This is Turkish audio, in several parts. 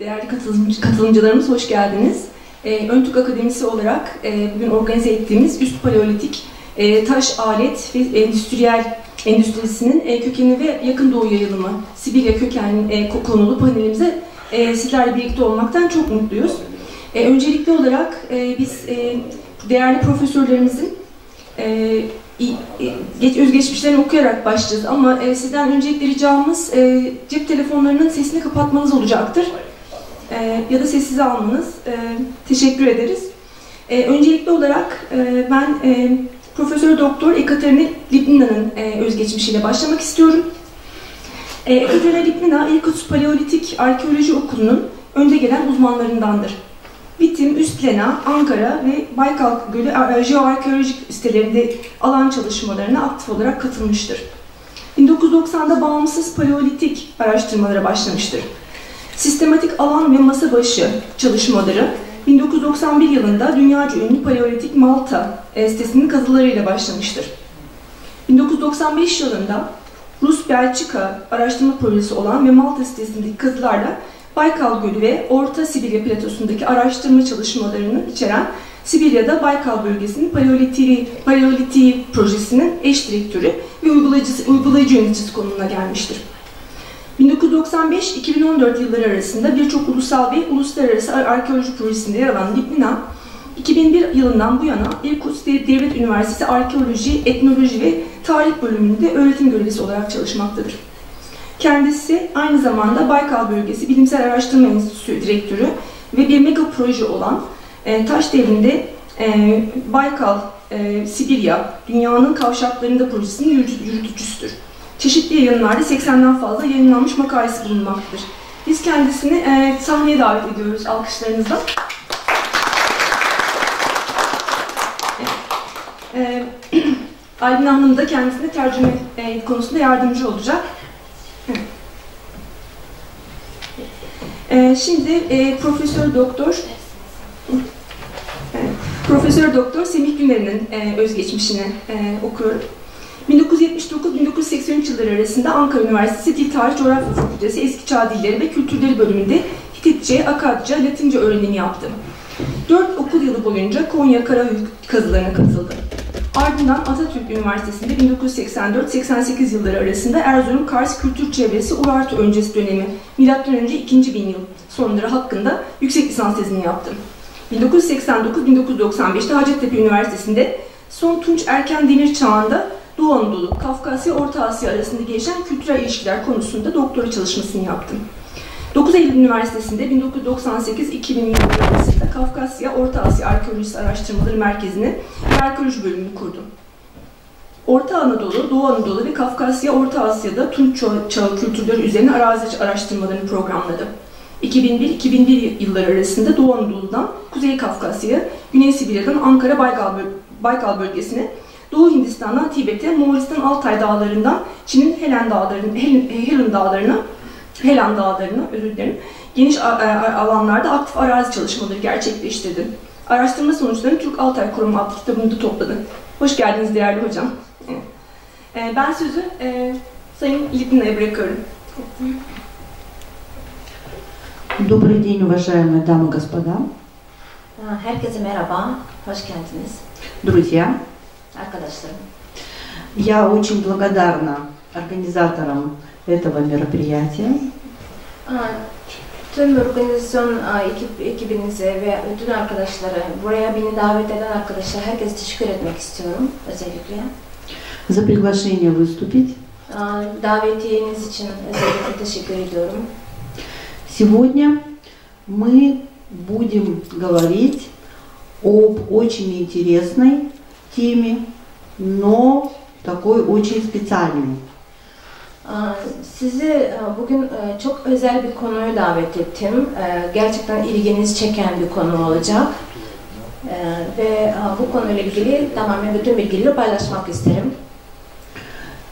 Değerli katılımcılarımız hoş geldiniz. Öntürk Akademisi olarak bugün organize ettiğimiz üst paleolitik taş alet ve endüstrisinin kökeni ve yakın doğu yayılımı, Sibirya kökenli konulu panelimize sizlerle birlikte olmaktan çok mutluyuz. Öncelikli olarak biz değerli profesörlerimizin özgeçmişlerini okuyarak başlayacağız ama sizden öncelikle ricamız cep telefonlarının sesini kapatmanız olacaktır. Ya da sessize almanız. Teşekkür ederiz. Öncelikli olarak ben Profesör Doktor Ekaterina Lipnina'nın özgeçmişiyle başlamak istiyorum. Ekaterina Lipnina, Irkutsk Paleolitik Arkeoloji Okulu'nun önde gelen uzmanlarındandır. Bitim, Üstlena, Ankara ve Baykal Gölü jeoarkeolojik sitelerinde alan çalışmalarına aktif olarak katılmıştır. 1990'da bağımsız paleolitik araştırmalara başlamıştır. Sistematik alan ve masa başı çalışmaları 1991 yılında dünyaca ünlü Paleolitik Malta sitesinin kazılarıyla başlamıştır. 1995 yılında Rus-Belçika araştırma projesi olan ve Malta sitesindeki kazılarla Baykal Gölü ve Orta Sibirya platosundaki araştırma çalışmalarını içeren Sibirya'da Baykal bölgesinin Paleolitiği projesinin eş direktörü ve uygulayıcı yöneticisi konumuna gelmiştir. 1995-2014 yılları arasında birçok ulusal ve uluslararası arkeoloji projesinde yer alan Lipnina, 2001 yılından bu yana Irkutsk Devlet Üniversitesi Arkeoloji, Etnoloji ve Tarih bölümünde öğretim görevlisi olarak çalışmaktadır. Kendisi aynı zamanda Baykal Bölgesi Bilimsel Araştırma Enstitüsü Direktörü ve bir mega proje olan Taş Devri'nde Baykal, Sibirya, Dünyanın Kavşaklarında projesinin yürütücüsüdür. Çeşitli yayınlarda 80'den fazla yayınlanmış makalesi bulunmaktadır. Biz kendisini sahneye davet ediyoruz alkışlarınızla. Albin Hanım da kendisine tercüme konusunda yardımcı olacak. Şimdi Profesör Doktor Semih Güner'in özgeçmişini okuyorum. 1979-1983 yılları arasında Ankara Üniversitesi Dil Tarih Coğrafya Fakültesi Eski Çağ Dilleri ve Kültürleri bölümünde Hititçe, Akatça, Latince öğrenimi yaptı. 4 okul yılı boyunca Konya Karahöyük kazılarına katıldı. Ardından Atatürk Üniversitesi'nde 1984-88 yılları arasında Erzurum Kars Kültür Çevresi Urartu öncesi dönemi M.Ö. 2. bin yıl sonları hakkında yüksek lisans tezini yaptı. 1989-1995'te Hacettepe Üniversitesi'nde Son Tunç Erken Demir Çağı'nda Doğu Anadolu, Kafkasya, Orta Asya arasında gelişen kültürel ilişkiler konusunda doktora çalışmasını yaptı. 9 Eylül Üniversitesi'nde 1998-2000 yılları arasında Kafkasya, Orta Asya Arkeolojisi Araştırmaları Merkezi'ni ve Arkeoloji bölümünü kurdu. Orta Anadolu, Doğu Anadolu ve Kafkasya, Orta Asya'da Tunç Çağı kültürleri üzerine arazi araştırmalarını programladı. 2001-2001 yılları arasında Doğu Anadolu'dan Kuzey Kafkasya'ya, Güney Sibirya'dan Ankara Baykal bölgesine, Doğu Hindistan'dan Tibet'e, Moğolistan Altay Dağları'ndan Çin'in Helan Dağları'na geniş alanlarda aktif arazi çalışmaları gerçekleştirdi. Araştırma sonuçlarını Türk Altay Kurumu adlı kitabında topladı. Hoş geldiniz değerli hocam. Ben sözü Sayın Lipnina'ya bırakıyorum. Добрый день, уважаемые дамы и господа. Herkese merhaba, hoş geldiniz. Друзья, arkadaşlarım. Я очень благодарна организаторам этого мероприятия. Tüm organizasyon ekibinize ve bütün arkadaşlara, buraya beni davet eden arkadaşlara herkese teşekkür etmek istiyorum özellikle. За приглашение выступить. Davetiyeniz için özellikle teşekkür ediyorum. Сегодня мы будем говорить об очень интересной теме, но такой очень специальной. Sizi bugün çok özel bir konuya davet ettim. Gerçekten ilginizi çeken bir konu olacak. Ve bu konuyla ilgili tamamen bütün bilgileri paylaşmak isterim.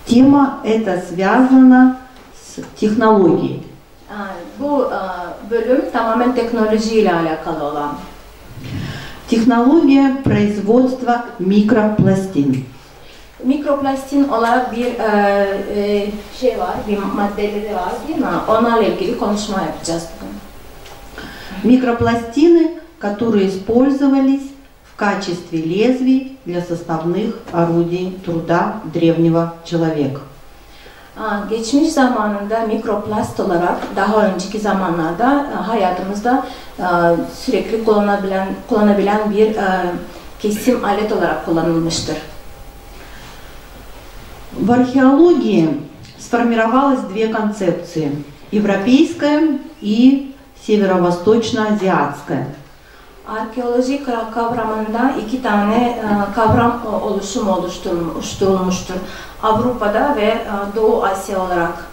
Тема эта связана с технологией. Bu bölüm tamamen teknolojiyle alakalı olan. Технология производства микропластин. Mikroplastin olarak bir şey var, bir maddeleri var değil mi? Onlarla ilgili konuşma yapacağız bugün. Микропластины, которые использовались в качестве лезвий для составных орудий труда древнего человека. Geçmiş zamanında mikroplast olarak daha önceki zamanlarda hayatımızda sürekli kullanabilen bir kesim alet olarak kullanılmıştır. В археологии сформировалось две концепции – европейская и северо-восточно-азиатская. Arkeoloji kavramında iki tane kavram oluşturulmuştur. Avrupa'da ve Doğu Asya olarak.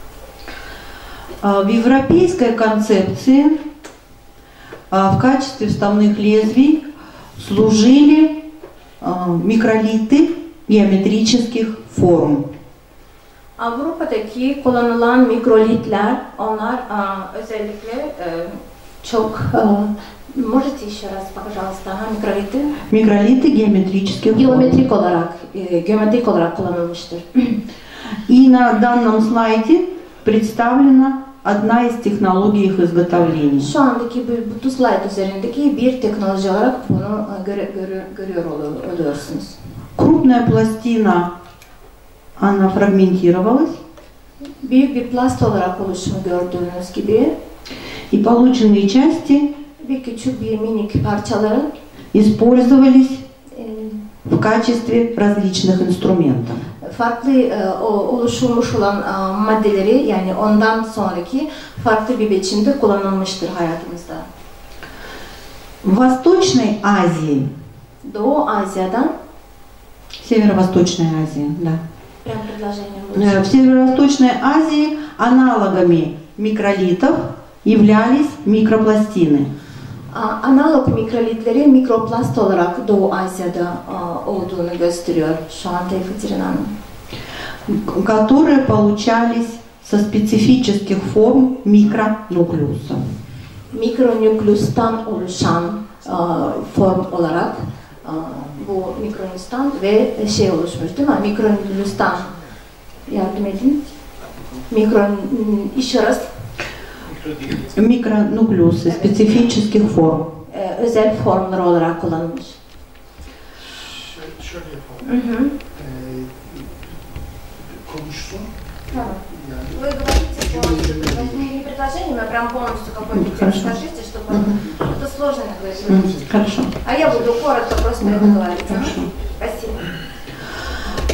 В европейской концепции в качестве вставных лезвий служили микролиты геометрических форм. Avrupa'daki kullanılan mikrolitler, onlar özellikle çok можете еще раз, пожалуйста, микролиты? Микролиты геометрических форм. Geometrik olarak kullanılmıştır. И на данном слайде представлена одна из технологий их изготовления. Şu andaki bu slide üzerindeki bir teknoloji olarak bunu görüyor oluyorsunuz. Крупная пластина, она фрагментировалась. Büyük bir plast olarak oluşumu gördüğünüz gibi. И полученные части Bir küçük bir minik parçaları использовались в качестве различных инструментов. Farklı oluşturmuş olan maddeleri, yani ondan sonraki farklı bir biçimde kullanılmıştır hayatımızda. В Восточной Азии, Doğu Asya'dan, Северо-Восточной Азии, да. Прям предложение. В Северо-Восточной Азии аналогами микролитов являлись микропластины. Analog mikrolitleri mikroplast olarak Doğu Asya'da olduğunu gösteriyor şu an Tevfik Hanım. Которые получались со специфических форм микронуклеуса. Mikronükleustan oluşan form olarak bu mikronükleustan ve oluşmuş değil mi? Mikronükleustan yardım edin. Еще раз. Микронуклеусы специфических форм. Özel formlar olarak kullanılmış. Şöyle yapalım. Konuşsun. Tamam. Вы говорите не предложение, а прям полностью какой-то текст скажите, чтобы это сложно говорить. Хорошо. А я буду коротко просто это говорить. Спасибо.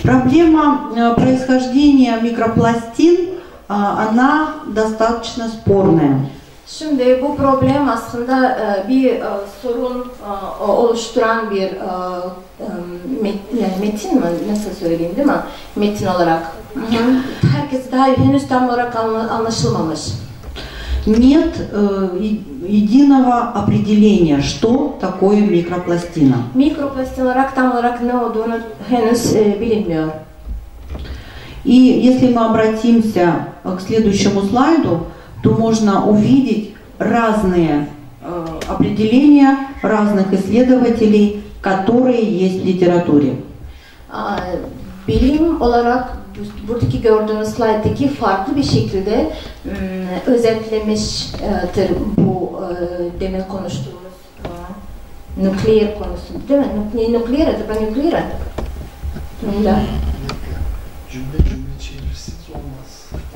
Проблема происхождения микропластин она достаточно спорная. Şimdi bu problem aslında bir sorun oluşturan bir metin mi? Nasıl söyleyeyim değil mi? Metin olarak. Herkes daha henüz tam olarak anlaşılmamış. Нет единого определения, что такое микропластина. Mikroplastin olarak tam olarak ne olduğunu henüz bilinmiyor. И если мы обратимся к следующему слайду, то можно увидеть разные определения разных исследователей, которые есть в литературе. Bilim olarak buradaki gördüğünüz slayttaki farklı bir şekilde özetlemiştir bu demin konuştuğumuz nükleer konusu, değil mi? Nükleer, это про nükleer. Да. Cümle çevirisiz olmaz.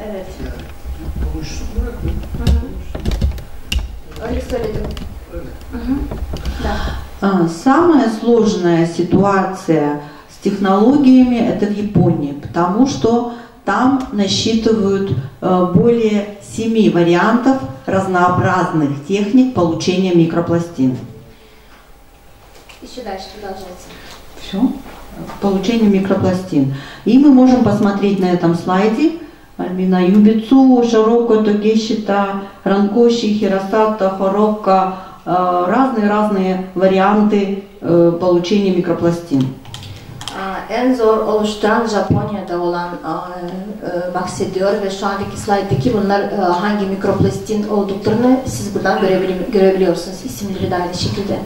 Evet. Yani konuşsun bırakın. Öyle söyledim. Öyle. Да. Самая сложная ситуация с технологиями это в Японии, потому что там насчитывают более 7 вариантов разнообразных техник получения микропластин. Еще дальше продолжайте. Все. Получение микропластин. И мы можем посмотреть на этом слайде Альмина Юбицу, Широко, Тогещита, Ранкоши, Хиросата, Хорокко, разные варианты получения микропластин. En zor oluşturan Japonya'da olan bahsediyor ve şu andaki slayttaki bunlar hangi mikroplastin olduklarını siz buradan görebiliyorsunuz. İsimleri de aynı şekilde.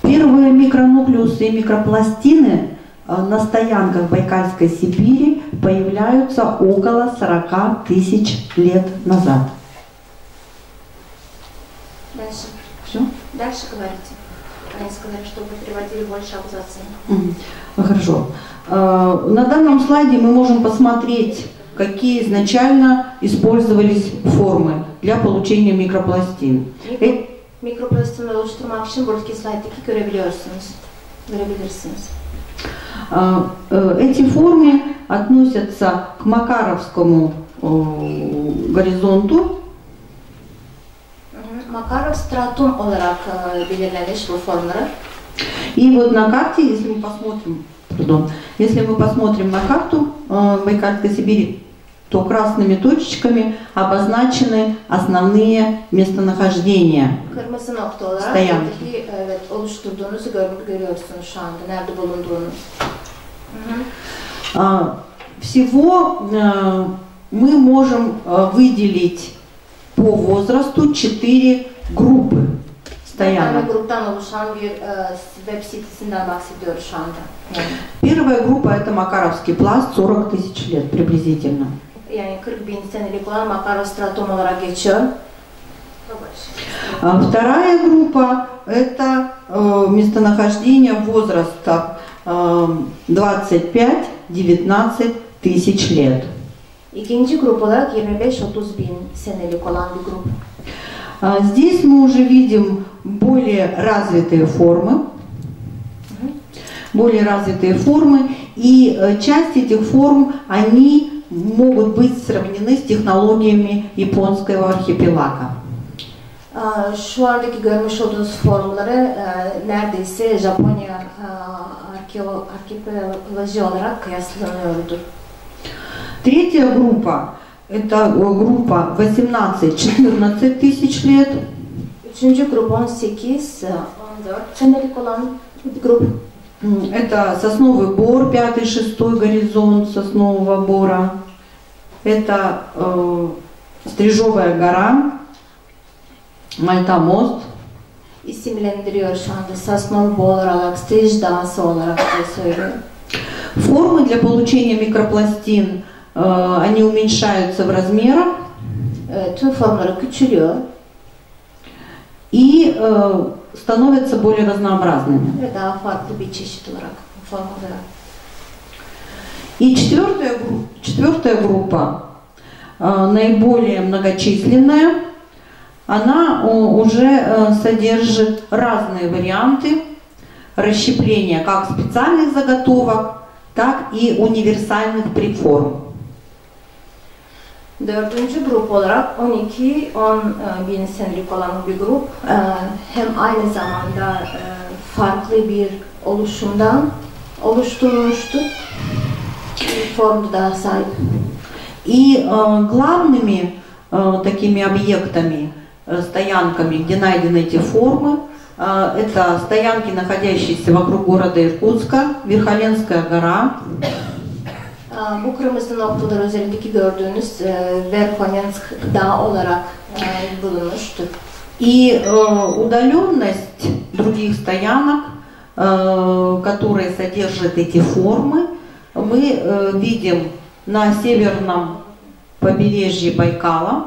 Первые микронуклеусы и микропластины на стоянках Байкальской Сибири появляются около 40 000 лет назад. Дальше. Все? Дальше говорите. Они сказали, чтобы приводили больше абзаций. Хорошо. На данном слайде мы можем посмотреть, какие изначально использовались формы для получения микропластин. Mikroplastinleri oluşturmak için buradaki slayttaki görebilirsiniz. Эти формы относятся к Макаровскому горизонту. Makarov stratum olarak belirlenmiş bu formları. И вот на карте, если мы посмотрим на карту Байкальской Сибири, то красными точечками обозначены основные местонахождения Kırmızı nokta olarak стоянки. buradaki oluşturduğunuzu görüyorsunuz şu anda, nerede bulunduğunu. Всего мы можем выделить по возрасту 4 группы стоянок. Gruptan oluşan bir web sitesinden bahsediyoruz şu anda. Первая группа это Макаровский пласт, 40 тысяч лет приблизительно. Yani 40.000 senelik olan Makarov stratum olarak geçiyor. Вторая группа это местонахождение возраста 25-19 тысяч лет. İkinci grup olarak 25-30 bin senelik olan bir grup. Здесь мы уже видим более развитые формы. Более развитые формы, и часть этих форм, они могут быть сравнены с технологиями японского архипелага. Şu andaki görmüş olduğunuz formları neredeyse Japonya arkeoloji olarak kıyaslanıyordur. Третья группа – это группа 18-14 тысяч лет. Üçüncü grup 18-14 senelik olan bir grup. Это сосновый бор, 5-6 горизонт соснового бора. Это Стрижовая гора, Мальта-мост. İsimlendiriyor şu anda Sosnov Bor olarak, Strij Dağısı olarak da söylüyor. Формы для получения микропластин, они уменьшаются в размерах. Tüm formları küçülüyor. И становятся более разнообразными. Ve daha farklı bir çeşit olarak, form olarak. И четвертая группа, наиболее многочисленная, она уже содержит разные варианты расщепления как специальных заготовок, так и универсальных предформ. Dördüncü grup olarak 12-10 bin senelik olan bir grup hem aynı zamanda farklı bir oluşumdan oluşturulmuştur. Форму да, сайт. И главными такими объектами, стоянками, где найдены эти формы, это стоянки, находящиеся вокруг города Иркутска, Верхоленская гора. Bu kırmızı noktalar üzerindeki gördüğünüz Verkholensk Dağı olarak bulunmuştur. И удаленность других стоянок, которые содержат эти формы, мы видим на северном побережье Байкала.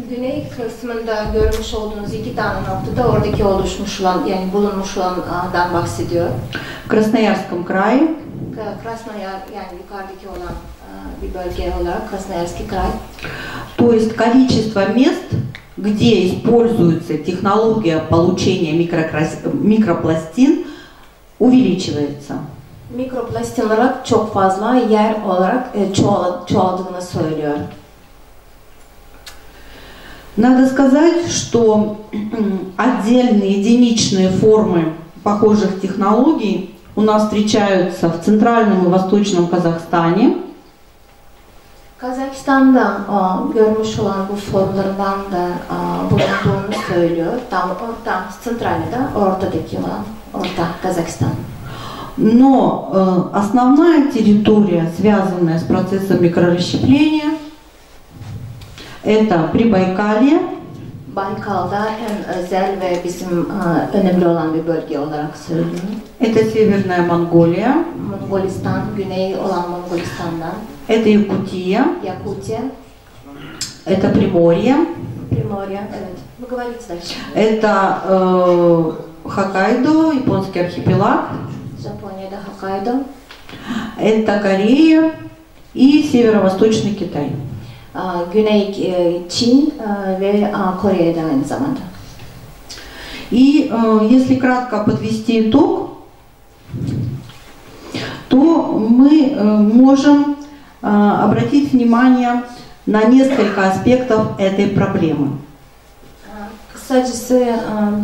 Güney kısmında görmüş olduğunuz iki tane noktada oradaki oluşmuş olan, yani bulunmuş olandan bahsediyor. В Красноярском крае. Krasnoyar, yani yukarıdaki olan bir bölge olarak Krasnoyarский край. То есть количество мест, где используется технология получения микропластин, увеличивается. Mikroplastin olarak çok fazla yer olarak çoğaldığını söylüyor. Надо сказать, что отдельные единичные формы похожих технологий у нас встречаются в центральном и восточном Казахстане. Kazakistan'da görmüş olan bu formlarından da bulunduğunu söylüyor. Tam orta, centralde, ortadaki olan, orta Kazakistan. Но основная территория, связанная с процессом микрорасщепления, это Прибайкалье. Baykal'da en özel ve bizim önemli olan bir bölge olarak söylüyor. Это Северная Монголия. Mongolistan, güney olan Mongolistan'dan. Это Якутия. Yakutya. Это Приморье. Приморье, evet. Вы говорите дальше. Это Хоккайдо, японский архипелаг. Japonya'da Hokkaido. Это Корея и северо-восточный Китай. Güney Çin ve Kore'de aynı zamanda. И если кратко подвести итог, то мы можем обратить внимание на несколько аспектов этой проблемы. Kısacası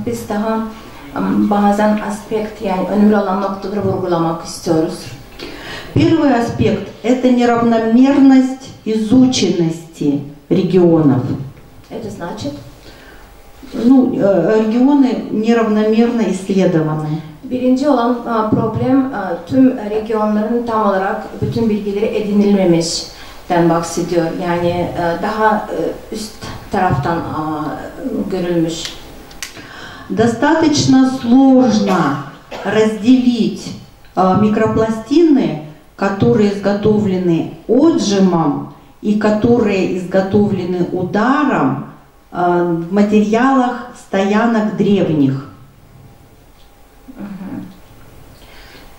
biz daha bazen aspekt yani önemli olan noktaları vurgulamak istiyoruz. Первый аспект – это неравномерность изученности регионов. Это значит? Регионы неравномерно исследованы. Birinci olan problem tüm regionların tam olarak bütün bilgileri edinilmemişten bahsediyor. Yani daha üst taraftan görülmüş. Достаточно сложно разделить микропластины, которые изготовлены отжимом и которые изготовлены ударом в материалах стоянок древних.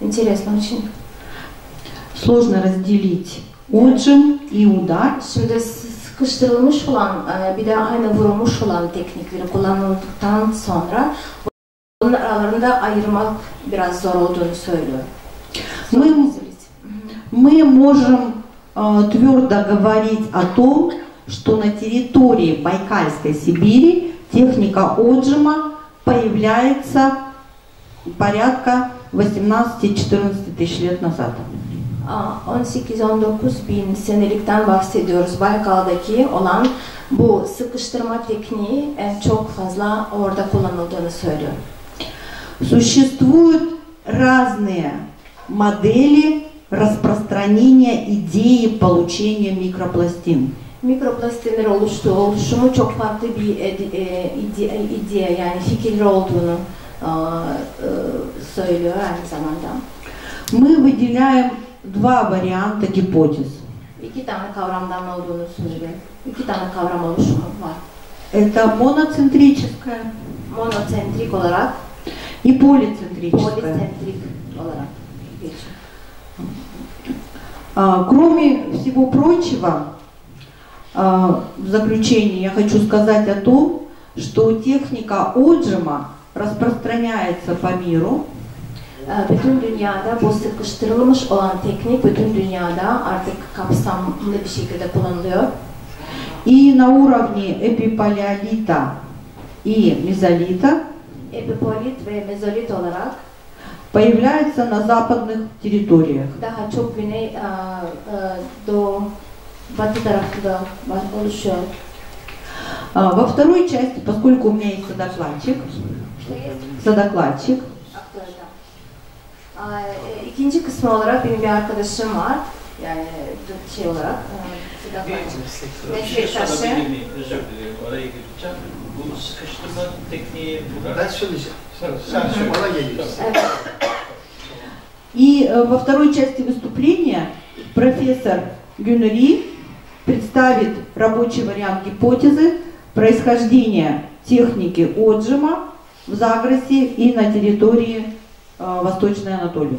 Интересно очень. Sложно разделить отжим и удар. Şimdi sıkıştırılmış olan bir de aynı vurulmuş olan teknikleri kullanıldıktan sonra bunun aralarında ayırmak biraz zor olduğunu söylüyor. Мы можем твердо говорить о том, что на территории Байкальской Сибири техника отжима появляется порядка 18-14 тысяч лет назад. 18-19 bin senelikten bahsediyoruz. Baykal'daki olan bu sıkıştırma tekniği çok fazla orada kullanıldığını söylüyor. Существуют разные модели распространения идеи получения микропластин. Mikroplastinler oluşumu çok farklı bir idea yani fikirleri olduğunu söylüyor aynı zamanda. Мы выделяем два варианта гипотез. İki tane kavramdan olduğunu söylüyor. İki tane kavram oluşumu var. Это моноцентрическое Monocentrik olarak и полицентрическое. Polisentrik olarak geçiyor. Кроме всего прочего, в заключение я хочу сказать о том, что техника отжима распространяется по миру. Bütün dünyada bu sıkıştırılmış olan teknik bütün dünyada artık kapsamlı bir şekilde kullanılıyor. И на уровне эпипалеолита и мезолита Epipolit ve mezolit olarak появляется на западных территориях. daha çok güney, doğu, batı tarafında oluşuyor. Во второй части, поскольку у меня есть содокладчик, İkinci kısmı olarak benim bir arkadaşım var. Yani şey olarak meslektaşı. Özür dilerim, oraya gireceğim. Bu sıkıştırma tekniği... Ben söyleyeceğim. Sen söyle, bana geliyorsun. И во второй части выступления профессор Гюнери представит рабочий вариант гипотезы происхождения техники отжима в Загросе и на территории Восточной Анатолии.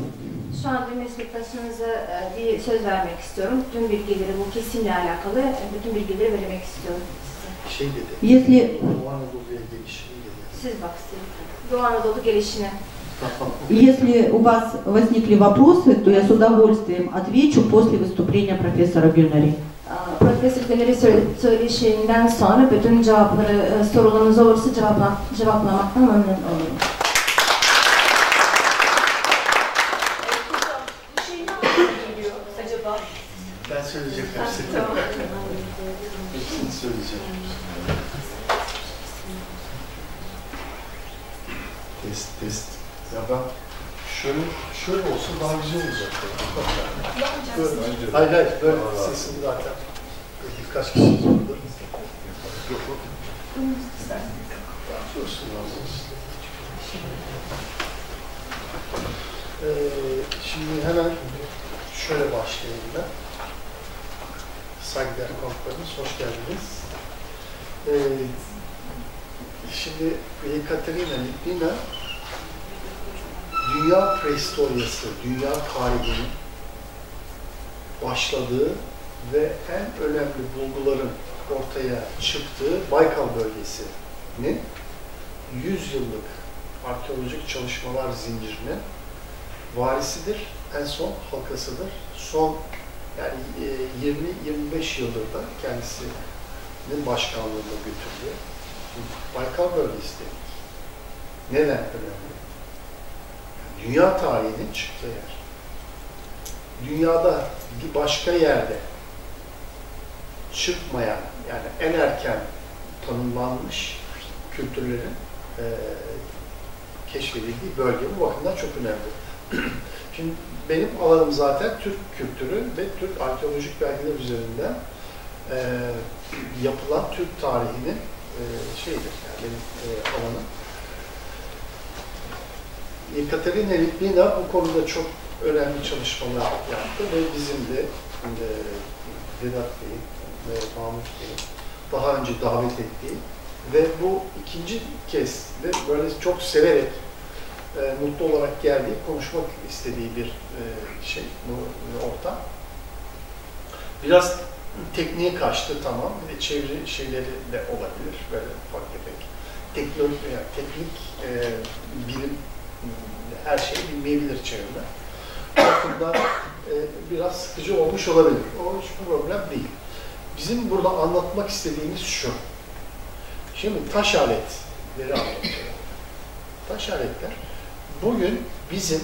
Şu anda meslektaşınıza bir söz vermek istiyorum. Bütün bilgileri, bu kesimle alakalı bütün bilgileri vermek istiyorum size. Şey dedi, Если, Doğu Anadolu'ya gelişini dedi. Siz bak Doğu Anadolu gelişine. если у вас возникли вопросы, то я с удовольствием отвечу после выступления профессора Гюнери. Profesör Güner'i söyleşinden sonra bütün cevapları, sorularınız olursa cevaplamaktan memnun olurum. Ben söyleyeceğim hepsini. Hepsini söyleyeceğim. Test. Ya ben şöyle olsa daha güzel olacak. Böyle. Hayır, böyle sesini zaten birkaç kişi sordu. Yok. Sorsun lazım. Şimdi hemen şöyle başlayayım ben. Saygıdeğer konuklarımız, hoş geldiniz. Şimdi Ekaterina Litvina dünya prehistoryası, dünya tarihinin başladığı ve en önemli bulguların ortaya çıktığı Baykal bölgesinin 100 yıllık arkeolojik çalışmalar zincirinin varisidir, en son halkasıdır. Son yani 20-25 yıldır da kendisinin başkanlığında götürdüğü Baykal bölgesi dedik. Neden önemli? Dünya tarihinin çıktığı yer. Dünyada bir başka yerde çıkmayan, yani en erken tanımlanmış kültürlerin keşfedildiği bölge. Bu bakımdan çok önemli. Şimdi benim alanım zaten Türk kültürü ve Türk arkeolojik belgeler üzerinden yapılan Türk tarihinin şeydir, yani benim alanım. Ekaterina Litvina bu konuda çok önemli çalışmalar yaptı ve bizim de Vedat Bey'in ve Mahmut Bey'in daha önce davet ettiği ve bu ikinci kez de böyle çok severek, mutlu olarak geldiği, konuşmak istediği bir şey, ortam. Biraz tekniğe kaçtı, tamam. Bir de çevre şeyleri de olabilir, böyle ufak tefek. Yani teknik bilim, her şeyi bilmeyebilir çevrede. Aslında biraz sıkıcı olmuş olabilir. O hiç problem değil. Bizim burada anlatmak istediğimiz şu. Şimdi taş aletleri anlatıyor. Taş aletler bugün bizim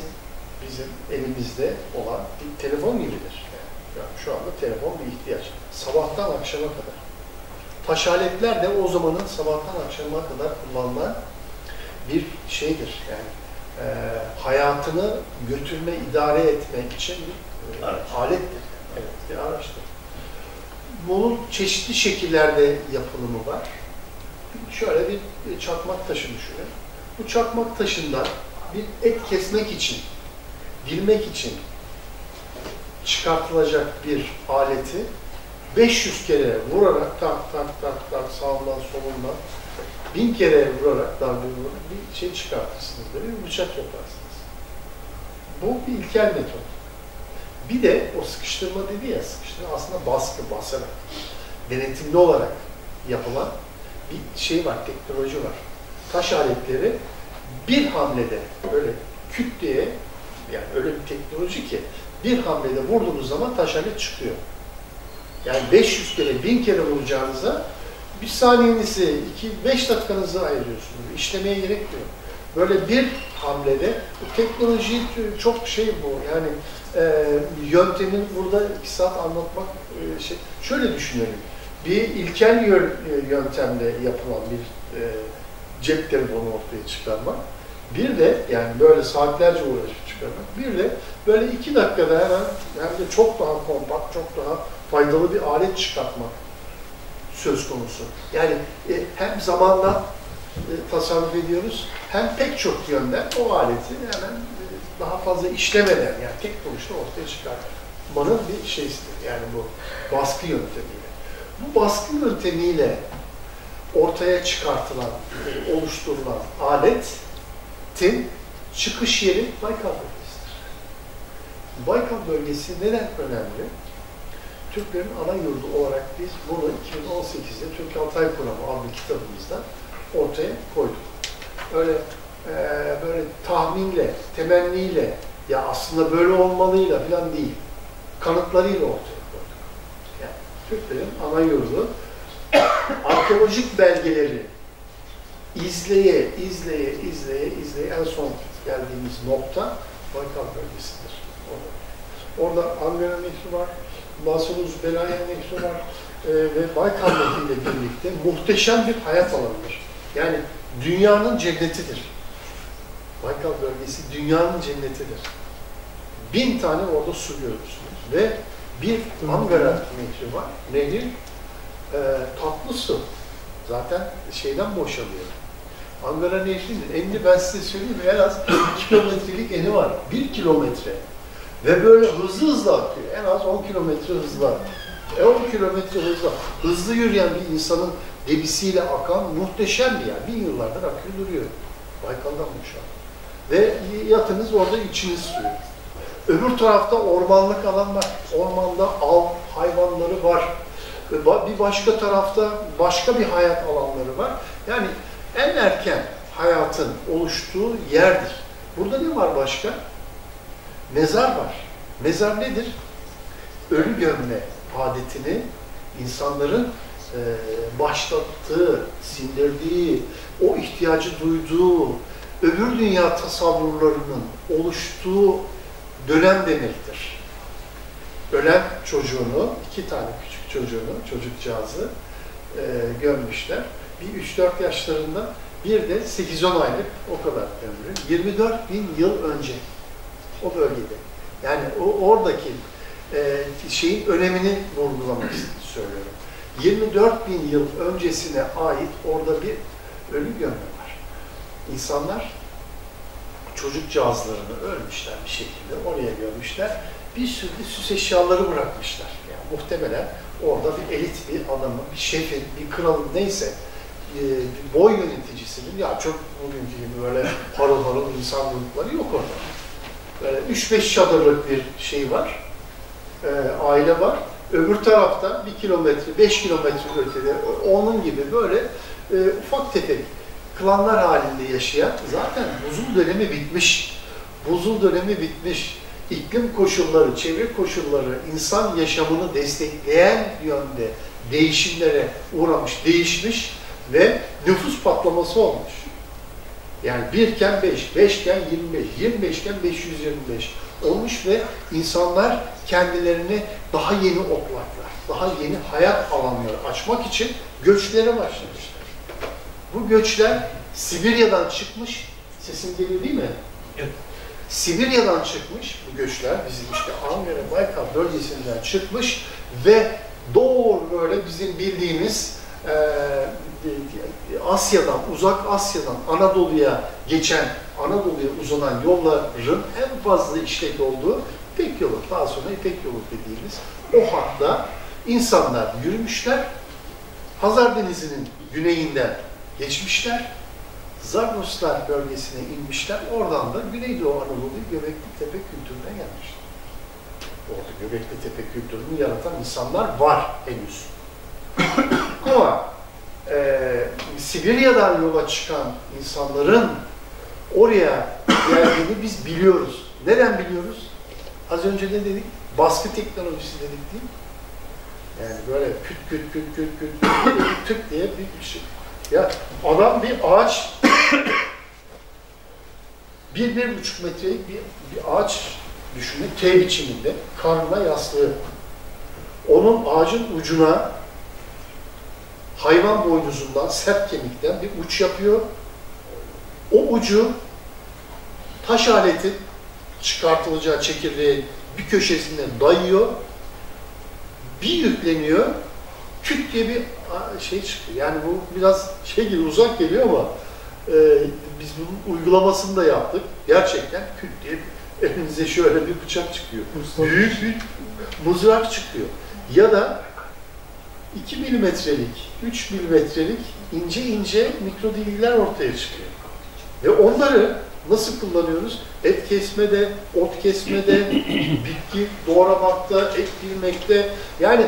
elimizde olan bir telefon gibidir. Yani şu anda telefon bir ihtiyaç. Sabahtan akşama kadar. Taş aletler de o zamanın sabahtan akşama kadar kullanılan bir şeydir. Yani hayatını götürme, idare etmek için bir alettir. Evet, bir araçtır. Bunun çeşitli şekillerde yapılımı var. Şöyle bir çakmak taşı düşünün. Bu çakmak taşından bir et kesmek için, dilmek için çıkartılacak bir aleti 500 kere vurarak tak tak tak tak sağından solundan 1000 kere vurarak darbe vurarak bir şey çıkartırsınız. Böyle bir bıçak yaparsınız. Bu bir ilkel metot. Bir de o sıkıştırma dedi ya, sıkıştırma aslında baskı, basarak, denetimli olarak yapılan bir şey var, teknoloji var. Taş aletleri bir hamlede öyle küt diye, yani öyle bir teknoloji ki bir hamlede vurduğunuz zaman taş alet çıkıyor. Yani 500 kere, 1000 kere vuracağınıza bir saniyenizi, 2-5 dakikanızı ayırıyorsunuz. İşlemeye gerekmiyor. Böyle bir hamlede bu teknoloji çok şey bu. Yani yöntemini burada 2 saat anlatmak şey. Şöyle düşünelim. Bir ilkel yöntemle yapılan bir cep telefonu ortaya çıkarmak. Bir de yani böyle saatlerce uğraşıp çıkarmak. Bir de böyle 2 dakikada hemen hem de çok daha kompakt, çok daha faydalı bir alet çıkartmak söz konusu. Yani hem zamanla tasarruf ediyoruz, hem pek çok yönden o aleti hemen daha fazla işlemeden, yani tek vuruşta ortaya çıkartmanın bir şeysidir. Yani bu baskı yöntemiyle. Bu baskı yöntemiyle ortaya çıkartılan, oluşturulan aletin çıkış yeri Baykal bölgesidir. Baykal bölgesi neden önemli? Türklerin ana yurdu olarak biz bunu 2018'de Türk Altay Kuramı adlı kitabımızda ortaya koyduk. Öyle böyle tahminle, temenniyle, ya aslında böyle olmalıyla falan değil, kanıtlarıyla ortaya koyduk. Yani Türklerin ana yurdu arkeolojik belgeleri izleye en son geldiğimiz nokta Baykal bölgesidir. Orada Angara Nehri var, Masunuz Belaya Nehri var ve Baykal Nehri ile birlikte muhteşem bir hayat alanıdır. Yani dünyanın cennetidir. Baykal bölgesi dünyanın cennetidir. 1000 tane orada su görürsünüz ve bir Angara Nehri var. Nehir tatlı su. Zaten şeyden boşalıyor. Angara Nehri'nin enini ben size söyleyeyim, en az 2 kilometrelik eni var. 1 kilometre. Ve böyle hızlı akıyor. En az 10 kilometre hızla 10 kilometre hızla. Hızlı yürüyen bir insanın debisiyle akan muhteşem bir yer. 1000 yıllardır akıyor duruyor. Baykal'dan bu şu an. Ve yatınız orada içiniz suyu. Öbür tarafta ormanlık alan var. Ormanda av hayvanları var. Bir başka tarafta başka bir hayat alanları var. Yani en erken hayatın oluştuğu yerdir. Burada ne var başka? Mezar var. Mezar nedir? Ölü gömme adetini insanların başlattığı, sindirdiği, o ihtiyacı duyduğu, öbür dünya tasavvurlarının oluştuğu dönem demektir. Ölen çocuğunu, 2 tane küçük çocuğunu, çocukcağızı gömmüşler. Bir 3-4 yaşlarında, bir de 8-10 aylık, o kadar ömrü. 24.000 yıl önce o bölgede. Yani oradaki şeyin önemini vurgulamak söylüyorum. 24.000 yıl öncesine ait orada bir ölü gömme var. İnsanlar çocukcağızlarını ölmüşler bir şekilde, oraya gömmüşler. Bir sürü süs eşyaları bırakmışlar. Yani muhtemelen orada bir elit bir adamın, bir şefin, bir kralın neyse bir boy yöneticisinin, ya çok bugünkü gibi böyle harıl harıl insan grupları yok orada. Böyle 3-5 çadırlık bir şey var, aile var. Öbür tarafta 1 kilometre, 5 kilometre ötede onun gibi böyle ufak tefek klanlar halinde yaşayan, zaten buzul dönemi bitmiş. Buzul dönemi bitmiş. İklim koşulları, çevre koşulları insan yaşamını destekleyen yönde değişimlere uğramış, değişmiş ve nüfus patlaması olmuş. Yani 1 iken 5, 5 iken 25, 25 iken 525 olmuş ve insanlar kendilerini daha yeni otlaklar, daha yeni hayat alanları açmak için göçlere başlamışlar. Bu göçler Sibirya'dan çıkmış, sesim geliyor değil mi? Evet. Sibirya'dan çıkmış bu göçler, bizim işte Ankara, Baykal bölgesinden çıkmış ve doğru böyle bizim bildiğimiz Asya'dan, uzak Asya'dan Anadolu'ya geçen, Anadolu'ya uzanan yolların en fazla işlek olduğu İpek Yolu, daha sonra İpek Yolu dediğimiz o hatta insanlar yürümüşler, Hazar Denizi'nin güneyinden geçmişler, Zagros bölgesine inmişler, oradan da Güneydoğu Anadolu'yu Göbekli-Tepe kültürüne gelmişler. Orada Göbekli-Tepe kültürünü yaratan insanlar var henüz. Ama Sibirya'dan yola çıkan insanların oraya geldiğini biz biliyoruz. Neden biliyoruz? Az önce ne dedik? Baskı teknolojisi dedik değil mi? Yani böyle küt küt küt küt küt küt tık diye bir şey. Ya adam bir ağaç 1-1,5 metrelik bir ağaç düşünün, T biçiminde, karnına yastığı. Onun ağacın ucuna hayvan boynuzundan, sert kemikten bir uç yapıyor. O ucu taş aletin çıkartılacağı çekirdeğin bir köşesinden dayıyor. Bir yükleniyor, küt diye bir şey çıkıyor. Yani bu biraz şey gibi uzak geliyor ama biz bunun uygulamasını da yaptık. Gerçekten küt diye elinize şöyle bir bıçak çıkıyor. Büyük bir mızrak çıkıyor. Ya da 2 milimetrelik, 3 milimetrelik ince ince mikrodilgiler ortaya çıkıyor. Ve onları nasıl kullanıyoruz? Et kesmede, ot kesmede, bitki doğramakta, et bilmekte, yani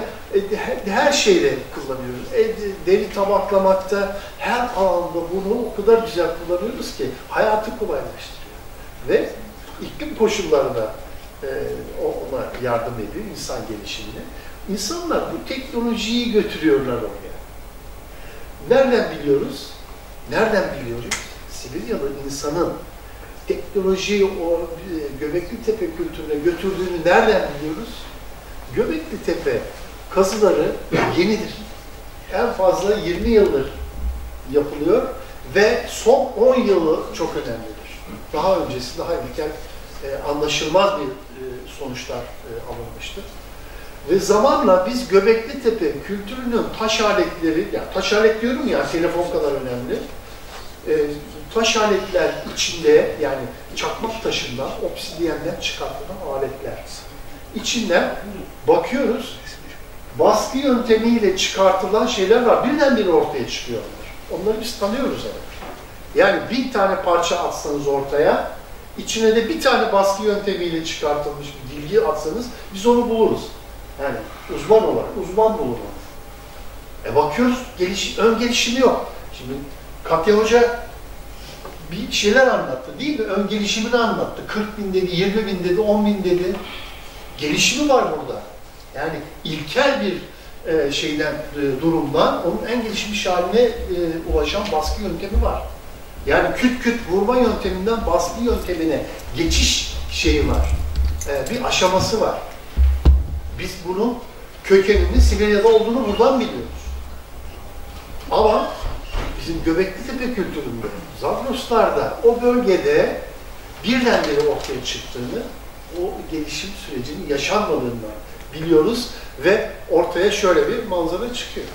her şeyle kullanıyoruz. Deri tabaklamakta, her alanda bunu o kadar güzel kullanıyoruz ki hayatı kolaylaştırıyor. Ve iklim koşullarına ona yardım ediyor, insan gelişimine. İnsanlar bu teknolojiyi götürüyorlar oraya. Nereden biliyoruz? Nereden biliyoruz? Sibiryalı insanın teknolojiyi o Göbekli-Tepe kültürüne götürdüğünü nereden biliyoruz? Göbekli-Tepe kazıları yenidir. En fazla 20 yıldır yapılıyor ve son 10 yılı çok önemlidir. Daha öncesi, daha ilkel anlaşılmaz bir sonuçlar alınmıştır. Ve zamanla biz Göbekli-Tepe kültürünün taş aletleri, yani taş alet diyorum ya, telefon kadar önemli, taş aletler içinde, yani çakmak taşından, obsidiyenden çıkartılan aletler. İçinden bakıyoruz, baskı yöntemiyle çıkartılan şeyler var. Birdenbire ortaya çıkıyorlar. Onları biz tanıyoruz evet. Yani 1000 tane parça atsanız ortaya, içine de bir tane baskı yöntemiyle çıkartılmış bir bilgi atsanız biz onu buluruz. Yani uzman olarak, uzman bulur onu. Bakıyoruz, ön gelişimi yok. Şimdi Katya Hoca bir şeyler anlattı değil mi? Ön gelişimini anlattı. 40 bin dedi, 20 bin dedi, 10 bin dedi. Gelişimi var burada. Yani ilkel bir durumdan onun en gelişmiş haline ulaşan baskı yöntemi var. Yani küt küt vurma yönteminden baskı yöntemine geçiş şeyi var. Bir aşaması var. Biz bunun kökeninin Sibirya'da olduğunu buradan biliyoruz. Ama bizim Göbeklitepe kültüründe, Zagroslar'da o bölgede birdenbire ortaya çıktığını, o gelişim sürecinin yaşanmadığını biliyoruz ve ortaya şöyle bir manzara çıkıyor.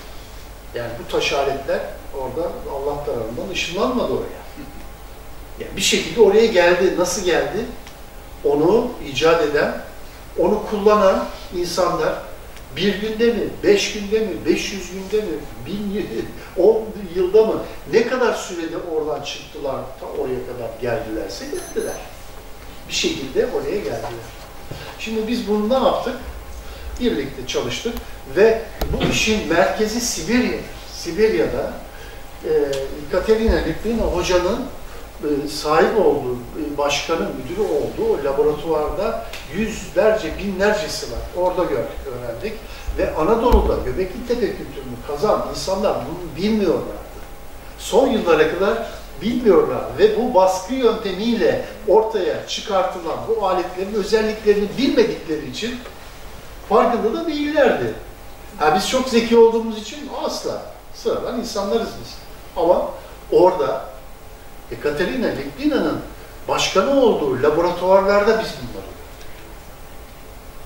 Yani bu taş aletler orada Allah tarafından ışınlanmadı oraya. Yani bir şekilde oraya geldi. Nasıl geldi? Onu icat eden, onu kullanan insanlar bir günde mi, 5 günde mi, 500 günde mi, 10 yılda mı, ne kadar sürede oradan çıktılar, ta oraya kadar geldilerse geldiler. Bir şekilde oraya geldiler. Şimdi biz bunu ne yaptık? Birlikte çalıştık ve bu işin merkezi Sibirya. Sibirya'da Katerina Litvina hocanın sahip olduğu, başkanı, müdürü olduğu o laboratuvarda yüzlerce, binlercesi var. Orada gördük, öğrendik. Ve Anadolu'da Göbeklitepe kültürünü kazan insanlar bunu bilmiyorlardı. Son yıllara kadar bilmiyorlar ve bu baskı yöntemiyle ortaya çıkartılan bu aletlerin özelliklerini bilmedikleri için farkında da değillerdi. Biz çok zeki olduğumuz için asla sıradan insanlarız biz. Ama orada Katerina Litvina'nın başkanı olduğu laboratuvarlarda biz bunları gördük.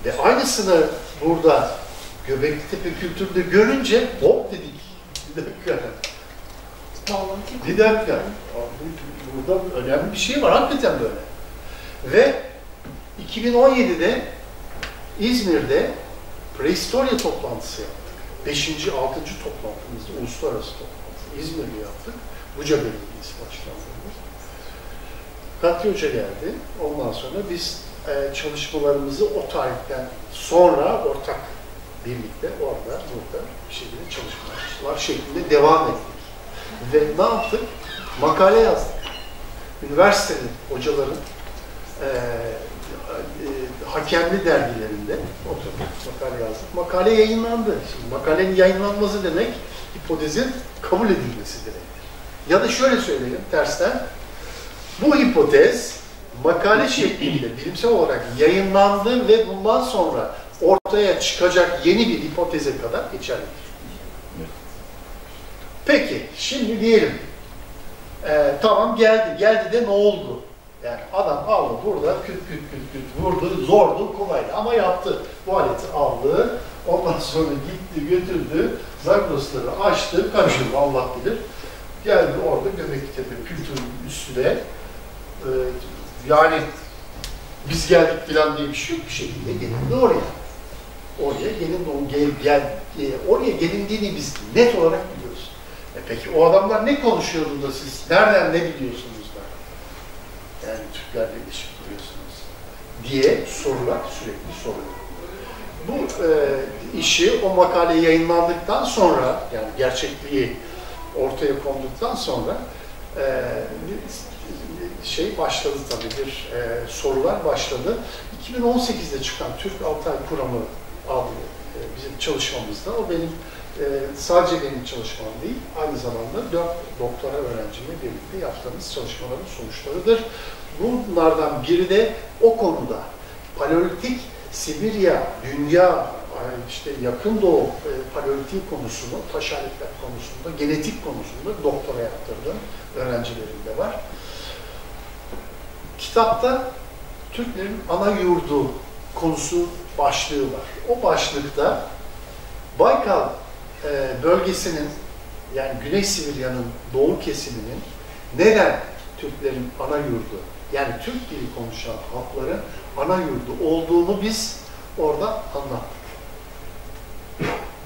Ve aynısını burada Göbeklitepe kültüründe görünce hop dedik. Bir dakika. Burada önemli bir şey var. Hakikaten böyle. Ve 2017'de İzmir'de prehistorya toplantısı yaptık. 5. 6. toplantımızda, uluslararası toplantı. İzmir'de yaptık. Buca Belediyesi başkanlığında. Katya Hoca geldi. Ondan sonra biz çalışmalarımızı o tarihten sonra ortak birlikte orada, burada bir şekilde çalışmalar şeklinde devam ettik. Ve ne yaptık? Makale yazdık. Üniversitenin, hocaların hakemli dergilerinde oturduk, makale yazdık. Makale yayınlandı. Şimdi makalenin yayınlanması demek hipotezin kabul edilmesi demektir. Ya da şöyle söyleyelim tersten, bu hipotez makale şeklinde bilimsel olarak yayınlandı ve bundan sonra ortaya çıkacak yeni bir hipoteze kadar geçerlidir. Peki, şimdi diyelim, tamam geldi, geldi de ne oldu? Yani adam aldı burada, küt vurdu, zordu, kolaydı ama yaptı. Bu aleti aldı, ondan sonra gitti, götürdü, Zagrosları açtı, kaçırdı, Allah bilir. Geldi orada Göbeklitepe kültürünün üstüne, yani biz geldik filan diye bir şey yok, bir şekilde gelindi oraya. Oraya gelindi, oraya gelindiğini biz net olarak biliyoruz. Peki o adamlar ne konuşuyordu da siz nereden ne biliyorsunuz da? Yani Türklerle ilişki kuruyorsunuz diye sorular sürekli soruluyor. Bu işi, o makale yayınlandıktan sonra, yani gerçekliği ortaya konduktan sonra başladı tabii, sorular başladı. 2018'de çıkan Türk Altay Kuramı adlı bizim çalışmamızda, o benim sadece benim çalışmam değil, aynı zamanda 4 doktora öğrencimle birlikte yaptığımız çalışmaların sonuçlarıdır. Bunlardan biri de o konuda Paleolitik Sibirya, dünya, işte yakın doğu paleolitik konusunu, taş aletler konusunda, genetik konusunda doktora yaptırdığım öğrencilerim de var. Kitapta Türklerin ana yurdu konusu başlığı var. O başlıkta Baykal bölgesinin, yani Güney Sibirya'nın doğu kesiminin neden Türklerin ana yurdu, yani Türk dili konuşan halkların ana yurdu olduğunu biz orada anlattık.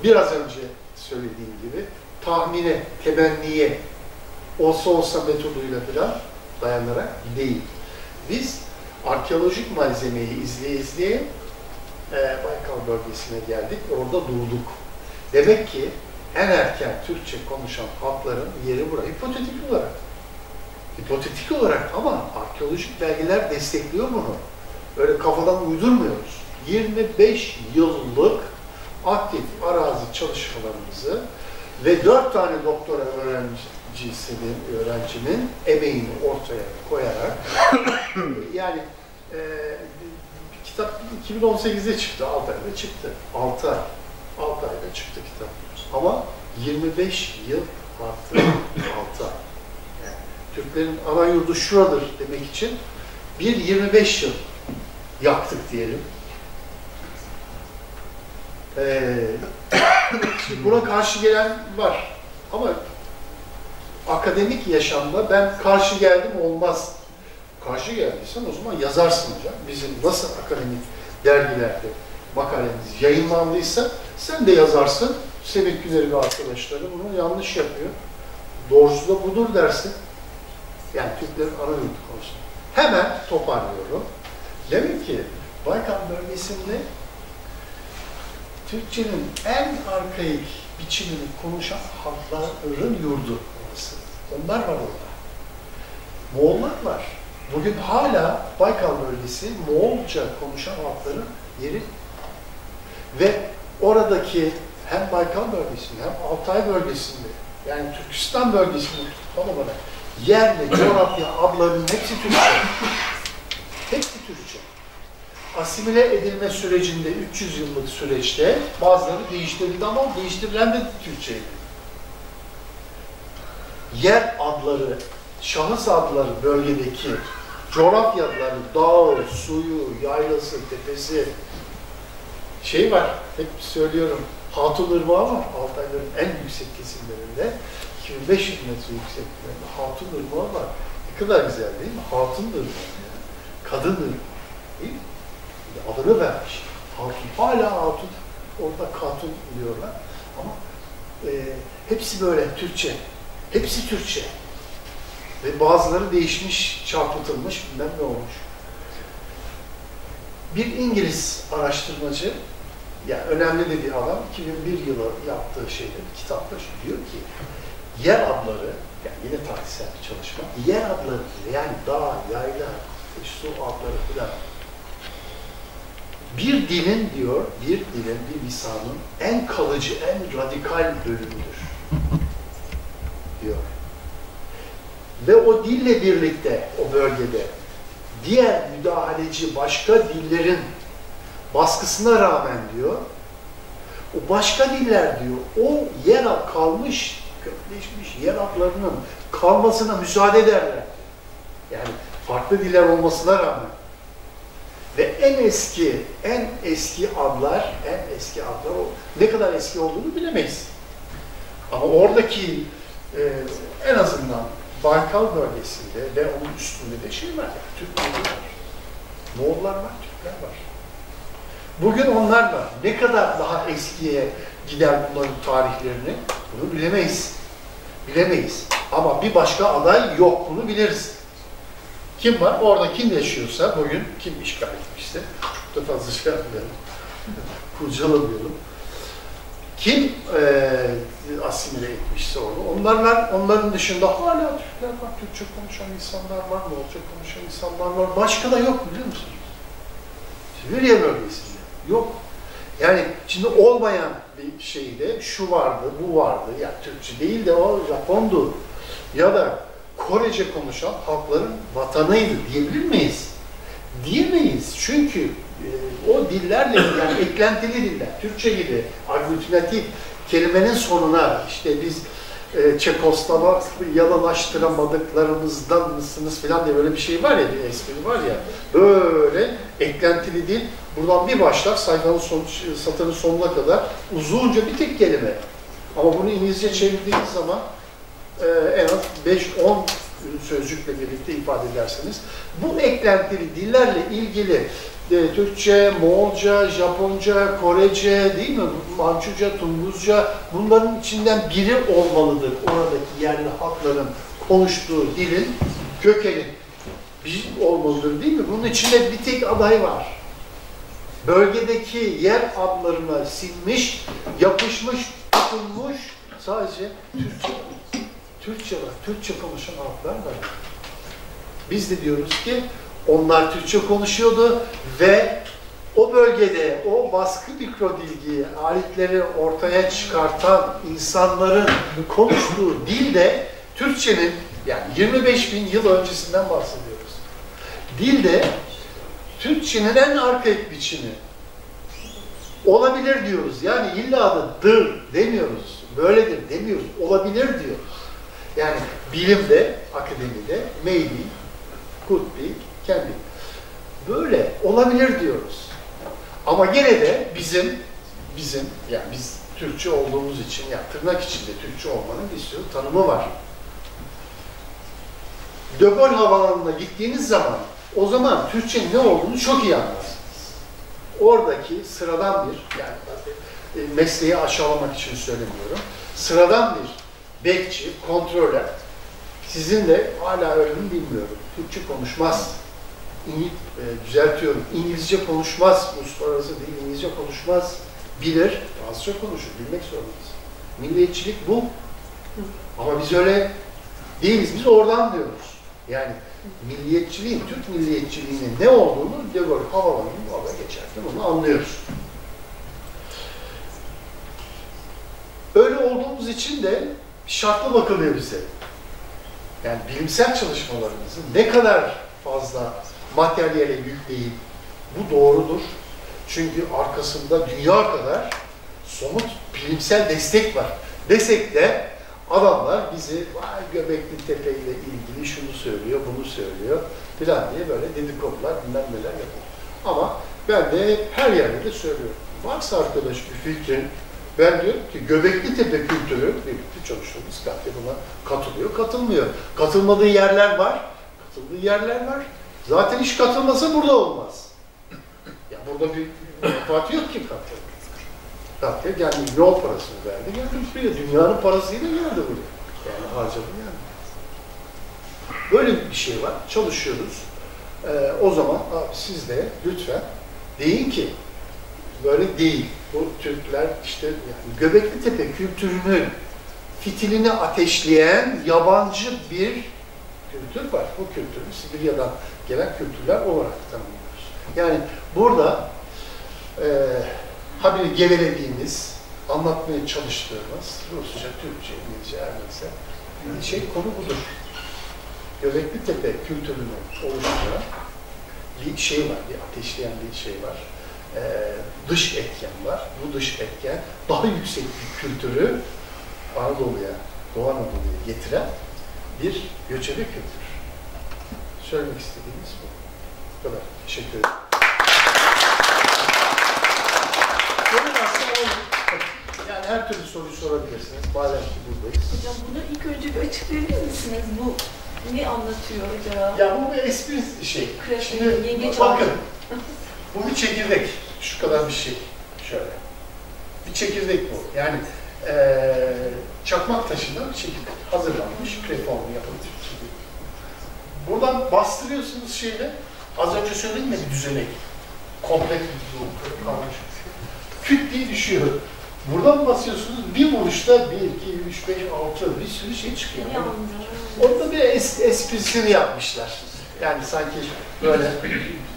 biraz önce söylediğim gibi tahmine, temenniye, olsa metoduyla falan dayanarak değil. Biz arkeolojik malzemeyi izleye Baykal bölgesine geldik, orada durduk. Demek ki en erken Türkçe konuşan halkların yeri burası. Hipotetik olarak. Hipotetik olarak ama arkeolojik belgeler destekliyor bunu. Öyle kafadan uydurmuyoruz. 25 yıllık aktif arazi çalışmalarımızı ve 4 tane doktora öğrencinin emeğini ortaya koyarak yani kitap 2018'de çıktı, 6 ayda çıktı. 6 ayda çıktı kitap. Ama 25 yıl artı 6 ay. Yani Türklerin ana yurdu şuradır demek için 25 yıl yaktık diyelim. Buna karşı gelen var. Ama akademik yaşamda ben karşı geldim olmaz. Karşı geldiysen o zaman yazarsın hocam. Bizim nasıl akademik dergilerde makalemiz yayınlandıysa sen de yazarsın. Sevinçlileri ve arkadaşları bunu yanlış yapıyor. Doğrusu da budur dersin. Yani Türklerin ana yurdu konusunda. Hemen toparlıyorum. Demek ki Baykal bölgesinde Türkçenin en arkaik biçimini konuşan halkların yurdu orası. Onlar var orada. Moğollar var. Bugün hala Baykal bölgesi Moğolca konuşan halkların yeri ve oradaki hem Baykal bölgesinde hem Altay bölgesinde yani Türkistan bölgesinde tutulamadan yerle coğrafya adlarının hepsi Türkçe. Hepsi Türkçe. Asimile edilme sürecinde 300 yıllık süreçte bazıları değiştirildi ama değiştirilen de Türkçeydi. Yer adları, şahıs adları bölgedeki coğrafya adları, dağı, suyu, yaylası, tepesi şey var, hep söylüyorum, Hatun Irmağı var Altayların en yüksek kesimlerinde. 2500 metre yüksekliğinde Hatun Irmağı var. Ne kadar güzel değil mi? Hatun Irmağı yani. Kadın Irmağı. Değil mi? Adını vermiş. Hatun. Hala Hatun. Orada Katun diyorlar. Ama hepsi böyle Türkçe. Hepsi Türkçe. Ve bazıları değişmiş, çarpıtılmış, bilmem ne olmuş. Bir İngiliz araştırmacı, yani önemli de bir adam, 2001 yılı yaptığı şeyde, kitapta diyor ki, yer adları, yani yine tarihsel bir çalışma, yer adları, yani dağ, yayla, su adları falan, bir dilin diyor, bir lisanın en kalıcı, en radikal bölümüdür, diyor. Ve o dille birlikte, o bölgede, diğer müdahaleci başka dillerin baskısına rağmen diyor, o başka diller diyor, o yer kalmış, kökleşmiş yer adlarının kalmasına müsaade ederler. Yani farklı diller olmasına rağmen. Ve en eski adlar o ne kadar eski olduğunu bilemeyiz. Ama oradaki en azından Baykal bölgesinde ve onun üstünde de şey var, yani Türkler var. Moğollar var, Türkler var. Bugün onlar var. Ne kadar daha eskiye gider bunların tarihlerini bunu bilemeyiz. Bilemeyiz. Ama bir başka aday yok, bunu biliriz. Kim var? Orada kim yaşıyorsa, bugün kim işgal etmişse, çok da fazla şey yapmayalım, kurcalamayalım. Kim asimile etmişse onu, onların dışında hala Türkler var, Türkçe konuşan insanlar var, Moğolca konuşan insanlar var. Başka da yok biliyor musunuz? Sibirya bölgesinde yok. Yani şimdi olmayan bir şeyde şu vardı, bu vardı. Ya Türkçe değil de o Japondu. Ya da Korece konuşan halkların vatanıydı diyebilir miyiz? Diyemeyiz. Çünkü o dillerle yani eklentili diller, Türkçe gibi aglutinatif kelimenin sonuna işte biz Çekoslovakyalılaştıramadıklarımızdan mısınız falan diye böyle bir şey var ya, bir espri var ya, böyle eklentili dil buradan bir başlar sayfanın satırın sonuna kadar uzunca bir tek kelime. Ama bunu İngilizce çevirdiğiniz zaman en az 5-10 sözcükle birlikte ifade ederseniz. Bu eklentili dillerle ilgili Türkçe, Moğolca, Japonca, Korece, değil mi? Mançuca, Tunguzca, bunların içinden biri olmalıdır. Oradaki yerli halkların konuştuğu dilin kökeni bir olmalıdır, değil mi? Bunun içinde bir tek aday var. Bölgedeki yer adlarına sinmiş, yapışmış, tutunmuş sadece Türkçe var. Türkçe var. Türkçe konuşan halklar var. Biz de diyoruz ki onlar Türkçe konuşuyordu ve o bölgede o baskı mikrodilgiyi, aletleri ortaya çıkartan insanların konuştuğu dilde Türkçenin, yani 25.000 yıl öncesinden bahsediyoruz. Dilde Türkçenin en arkaik biçimi olabilir diyoruz. Yani illa da dır demiyoruz, böyledir demiyoruz, olabilir diyoruz. Yani bilimde, akademide maybe, could be, can be. Böyle olabilir diyoruz. Ama gene de bizim yani biz Türkçe olduğumuz için, yani tırnak içinde Türkçe olmanın bir sürü tanımı var. De Gaulle Havaalanı'na gittiğiniz zaman o zaman Türkçenin ne olduğunu çok iyi anlarsınız. Oradaki sıradan bir, yani mesleği aşağılamak için söylemiyorum, sıradan bir bekçi, kontroller, sizin de hala öyle mi bilmiyorum, Türkçe konuşmaz, düzeltiyorum, İngilizce konuşmaz, uluslararası değil, İngilizce konuşmaz, bilir, Fransızca konuşur, bilmek zorundayız. Milliyetçilik bu. Ama biz öyle değiliz, biz oradan diyoruz. Yani milliyetçiliğin, Türk milliyetçiliğinin ne olduğunu De Gaulle Havaalanı'nın orada geçerken onu anlıyoruz. Öyle olduğumuz için de şartlı bakılıyor bize. Yani bilimsel çalışmalarımızı ne kadar fazla materyale yükleyip bu doğrudur. Çünkü arkasında dünya kadar somut bilimsel destek var. Desek de adamlar bizi Göbekli Tepe ile ilgili şunu söylüyor, bunu söylüyor filan diye böyle dedikodular, bilmem neler yapıyor. Ama ben de her yerde de söylüyorum. Varsa arkadaş bir fikrin, ben diyorum ki Göbekli Tepe kültürü, birlikte çalıştığımız katte buna katılıyor, katılmıyor. Katılmadığı yerler var, katıldığı yerler var. Zaten hiç katılmasa burada olmaz. Ya burada bir menfaat yok ki katılır. Katya geldi, yol parasını verdi, geldi buraya. Dünyanın parasıyla geldi buraya. Yani harcadı yani. Böyle bir şey var, çalışıyoruz. O zaman siz de lütfen deyin ki, böyle değil. Bu Türkler işte yani Göbekli Tepe kültürünün fitilini ateşleyen yabancı bir kültür var. Bu kültürü Sibirya'dan gelen kültürler olarak tanımlıyoruz. Yani burada habire gevelediğimiz, anlatmaya çalıştığımız Rusça, Türkçe, İngilizce, her neyse konu budur. Göbekli Tepe kültürünü oluşturan bir şey var, bir ateşleyen bir şey var. Dış etken var. Bu dış etken daha yüksek bir kültürü Anadolu'ya, Doğu Anadolu'ya getiren bir göçebe kültür. Söylemek istediğimiz bu. Bu kadar. Teşekkür ederim. Yani her türlü soruyu sorabilirsiniz. Madem ki buradayız. Hocam bunu ilk önce bir açıklayabilir misiniz? Bu ne anlatıyor acaba? Ya bu bir espri şey. Şimdi bakın. Bu bir çekirdek. Şu kadar bir şey. Şöyle. Bir çekirdek bu. Yani çakmak taşından bir çekirdek. Hazırlanmış, preformu yapılmış. Buradan bastırıyorsunuz şeyle. Az önce söyledim ya bir düzenek. Komplek bir karmaşık. Küt diye düşüyor. Buradan basıyorsunuz, bir vuruşta 1, 2, 3, 5, 6 bir sürü şey çıkıyor. Orada bir esprisini yapmışlar. Yani sanki böyle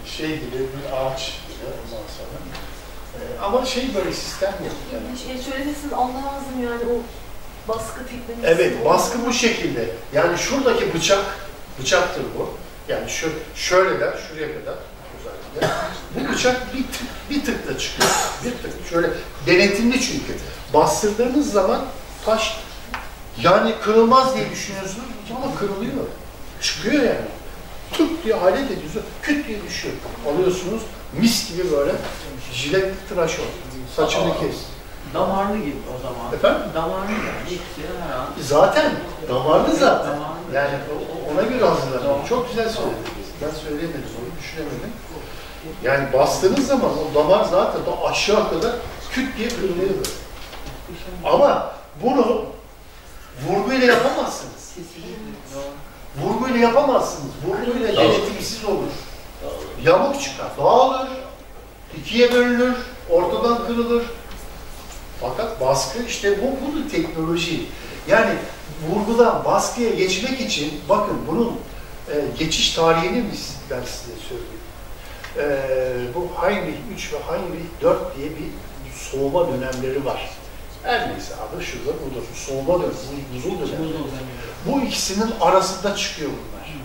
şey gibi bir ağaç gibi ondan sonra. Ama şey böyle sistem yok. Yani söyleseniz anlamazdım yani o baskı teknolojisi. Evet, baskı bu şekilde. Yani şuradaki bıçaktır bu. Yani şöyle der, şuraya kadar. Bu bıçak bir tıkla çıkıyor. Bir tık. Şöyle denetimli çünkü. Bastırdığınız zaman taş yani kırılmaz diye düşünüyorsunuz ama kırılıyor. Çıkıyor yani. Tık diye alet ediyorsunuz. Küt diye düşüyor. Alıyorsunuz mis gibi böyle jilet tıraş ol. Saçını kes. Damarlı gibi o zaman. Efendim? Damarlı yani. İkisi her an. Zaten damarlı zaten. Damarlı. Yani ona göre hazırlanıyor. Çok güzel söylediniz. Ben söyleyemedim, onu düşünemedim. Yani bastığınız zaman o damar zaten o aşağı kadar küt diye kırılıyor. Ama bunu vurguyla yapamazsınız. Vurguyla yapamazsınız. Vurguyla denetimsiz olur. Yamuk çıkar, dağılır, ikiye bölünür, ortadan kırılır. Fakat baskı işte bu teknoloji. Yani vurgudan baskıya geçmek için bakın bunun geçiş tarihini ben size söyleyeyim. Bu Heinrich 3 ve Heinrich 4 diye bir soğuma dönemleri var. Her neyse adı şurada budur. Soğuma dönemi, buzul dönemi. Bu ikisinin arasında çıkıyor bunlar.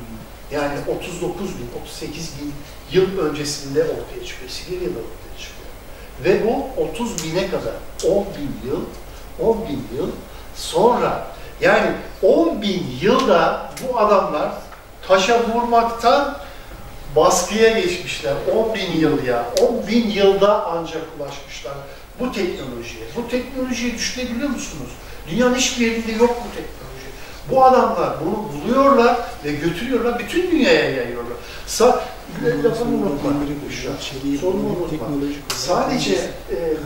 Yani 39 bin, 38 bin yıl öncesinde ortaya çıkıyor. Sibirya'da ortaya çıkıyor. Ve bu 30 bine kadar 10 bin yıl sonra yani 10 bin yılda bu adamlar taşa vurmaktan baskıya geçmişler. 10 bin yıl ya. 10 bin yılda ancak ulaşmışlar bu teknolojiye. Bu teknolojiyi düşünebiliyor musunuz? Dünyanın hiçbir yerinde yok bu teknoloji. Bu adamlar bunu buluyorlar ve götürüyorlar. Bütün dünyaya yayıyorlar. Lafını unutma. Sorunu unutma. Sadece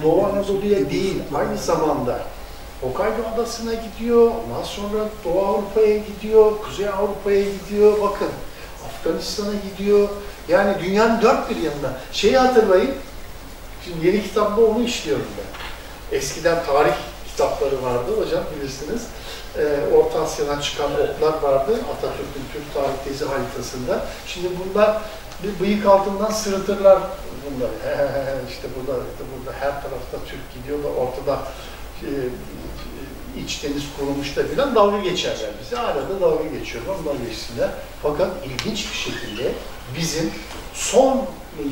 Doğu Anadolu'ya değil, aynı zamanda Hokkaido Adası'na gidiyor, ondan sonra Doğu Avrupa'ya gidiyor, Kuzey Avrupa'ya gidiyor, bakın Afganistan'a gidiyor. Yani dünyanın dört bir yanına. Şeyi hatırlayın, şimdi yeni kitapta onu işliyorum ben. Eskiden tarih kitapları vardı hocam, bilirsiniz. Orta Asya'dan çıkan oklar vardı, Atatürk'ün Türk tarih tezi haritasında. Şimdi bunlar bir bıyık altından sırıtırlar bunları. İşte burada her tarafta Türk gidiyor da ortada iç deniz kurumuş da filan dalga geçerler bize. Hala da dalga geçiyorlar, onlar geçsinler. Fakat ilginç bir şekilde bizim son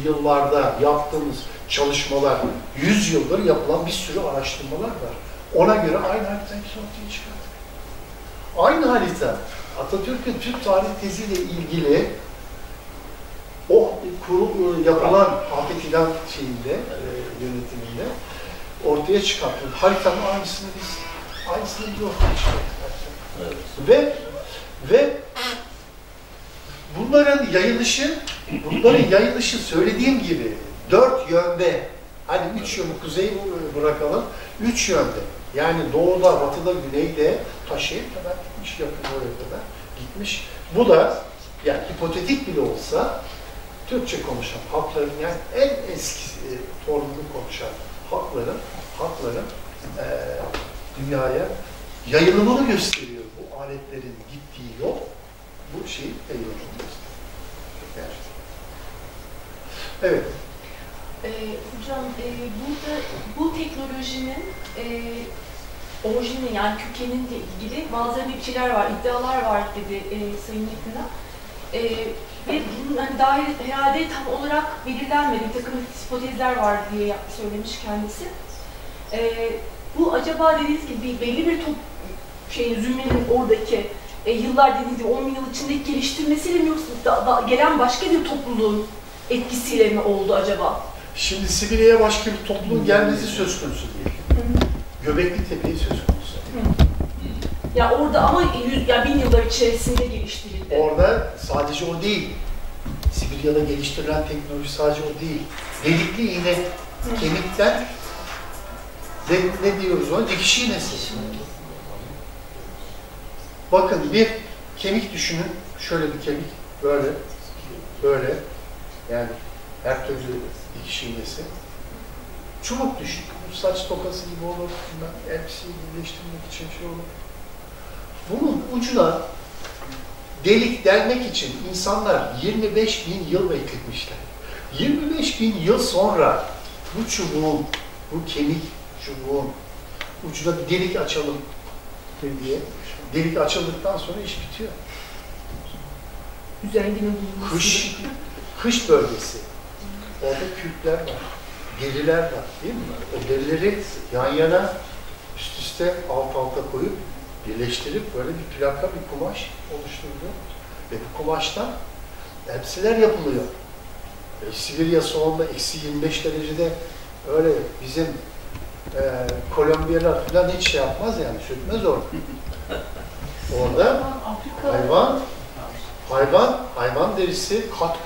yıllarda yaptığımız çalışmalar, 100 yıldır yapılan bir sürü araştırmalar var. Ona göre aynı haritayı ortaya çıkarttık. Aynı harita, Atatürk'ün Türk tarih teziyle ilgili o yapılan Afet İlhan yönetiminde ortaya çıkarttık. Haritanın aynısını biz ortaya çıkarttık. Evet. Ve bunların yayılışı söylediğim gibi 4 yönde, hani 3 yönü kuzeyi bırakalım, 3 yönde. Yani doğuda, batıda, güneyde taşıyıp kadar gitmiş, yakın oraya kadar gitmiş. Bu da yani hipotetik bile olsa Türkçe konuşan halkların, yani en eski formunu konuşan halkların dünyaya yayılımını gösteriyor. Bu aletlerin gittiği yol, bu şeyin yayılımını gösteriyor. Evet. Hocam, burada bu teknolojinin orijini, yani kökeninle ilgili bazı bir var, iddialar var dedi Sayın Yakın'a. Ve bunun hani dair herhalde tam olarak belirlenmedi, bir takım hipotezler var diye söylemiş kendisi. Bu acaba dediğiniz gibi belli bir zümrenin oradaki yıllar dediğiniz gibi 10 bin yıl içinde geliştirmesiyle mi yoksa gelen başka bir topluluğun etkisiyle mi oldu acaba? Şimdi Sibirya'ya başka bir topluluğun gelmesi söz konusu değil. Göbekli Tepe'yi söz konusu. Ya orada ama 1000 yıllar içerisinde geliştirildi. Orada sadece o değil. Sibirya'da geliştirilen teknoloji sadece o değil. Delikli iğne, kemikten ne diyoruz ona? Dikiş iğnesi. Bakın bir kemik düşünün. Şöyle bir kemik. Böyle. Yani her türlü dikiş iğnesi. Çubuk düşün. Saç tokası gibi olur. Elbiseyi birleştirmek için olur. Bunun ucuna delik delmek için insanlar 25 bin yıl bekletmişler. 25 bin yıl sonra bu çubuğun, bu kemik çubuğun ucuna bir delik açalım diye. Delik açıldıktan sonra iş bitiyor. Kış bölgesi. Orada kürkler var, deriler var, değil mi? O derileri yan yana, üst üste, alt alta koyup birleştirip böyle bir plaka, bir kumaş oluşturuluyor. Ve bu kumaştan elbiseler yapılıyor. Sibirya soğuğunda -25 derecede öyle bizim Kolombiyalar falan hiç şey yapmaz yani, sürtmez orada. Orada hayvan derisi kat.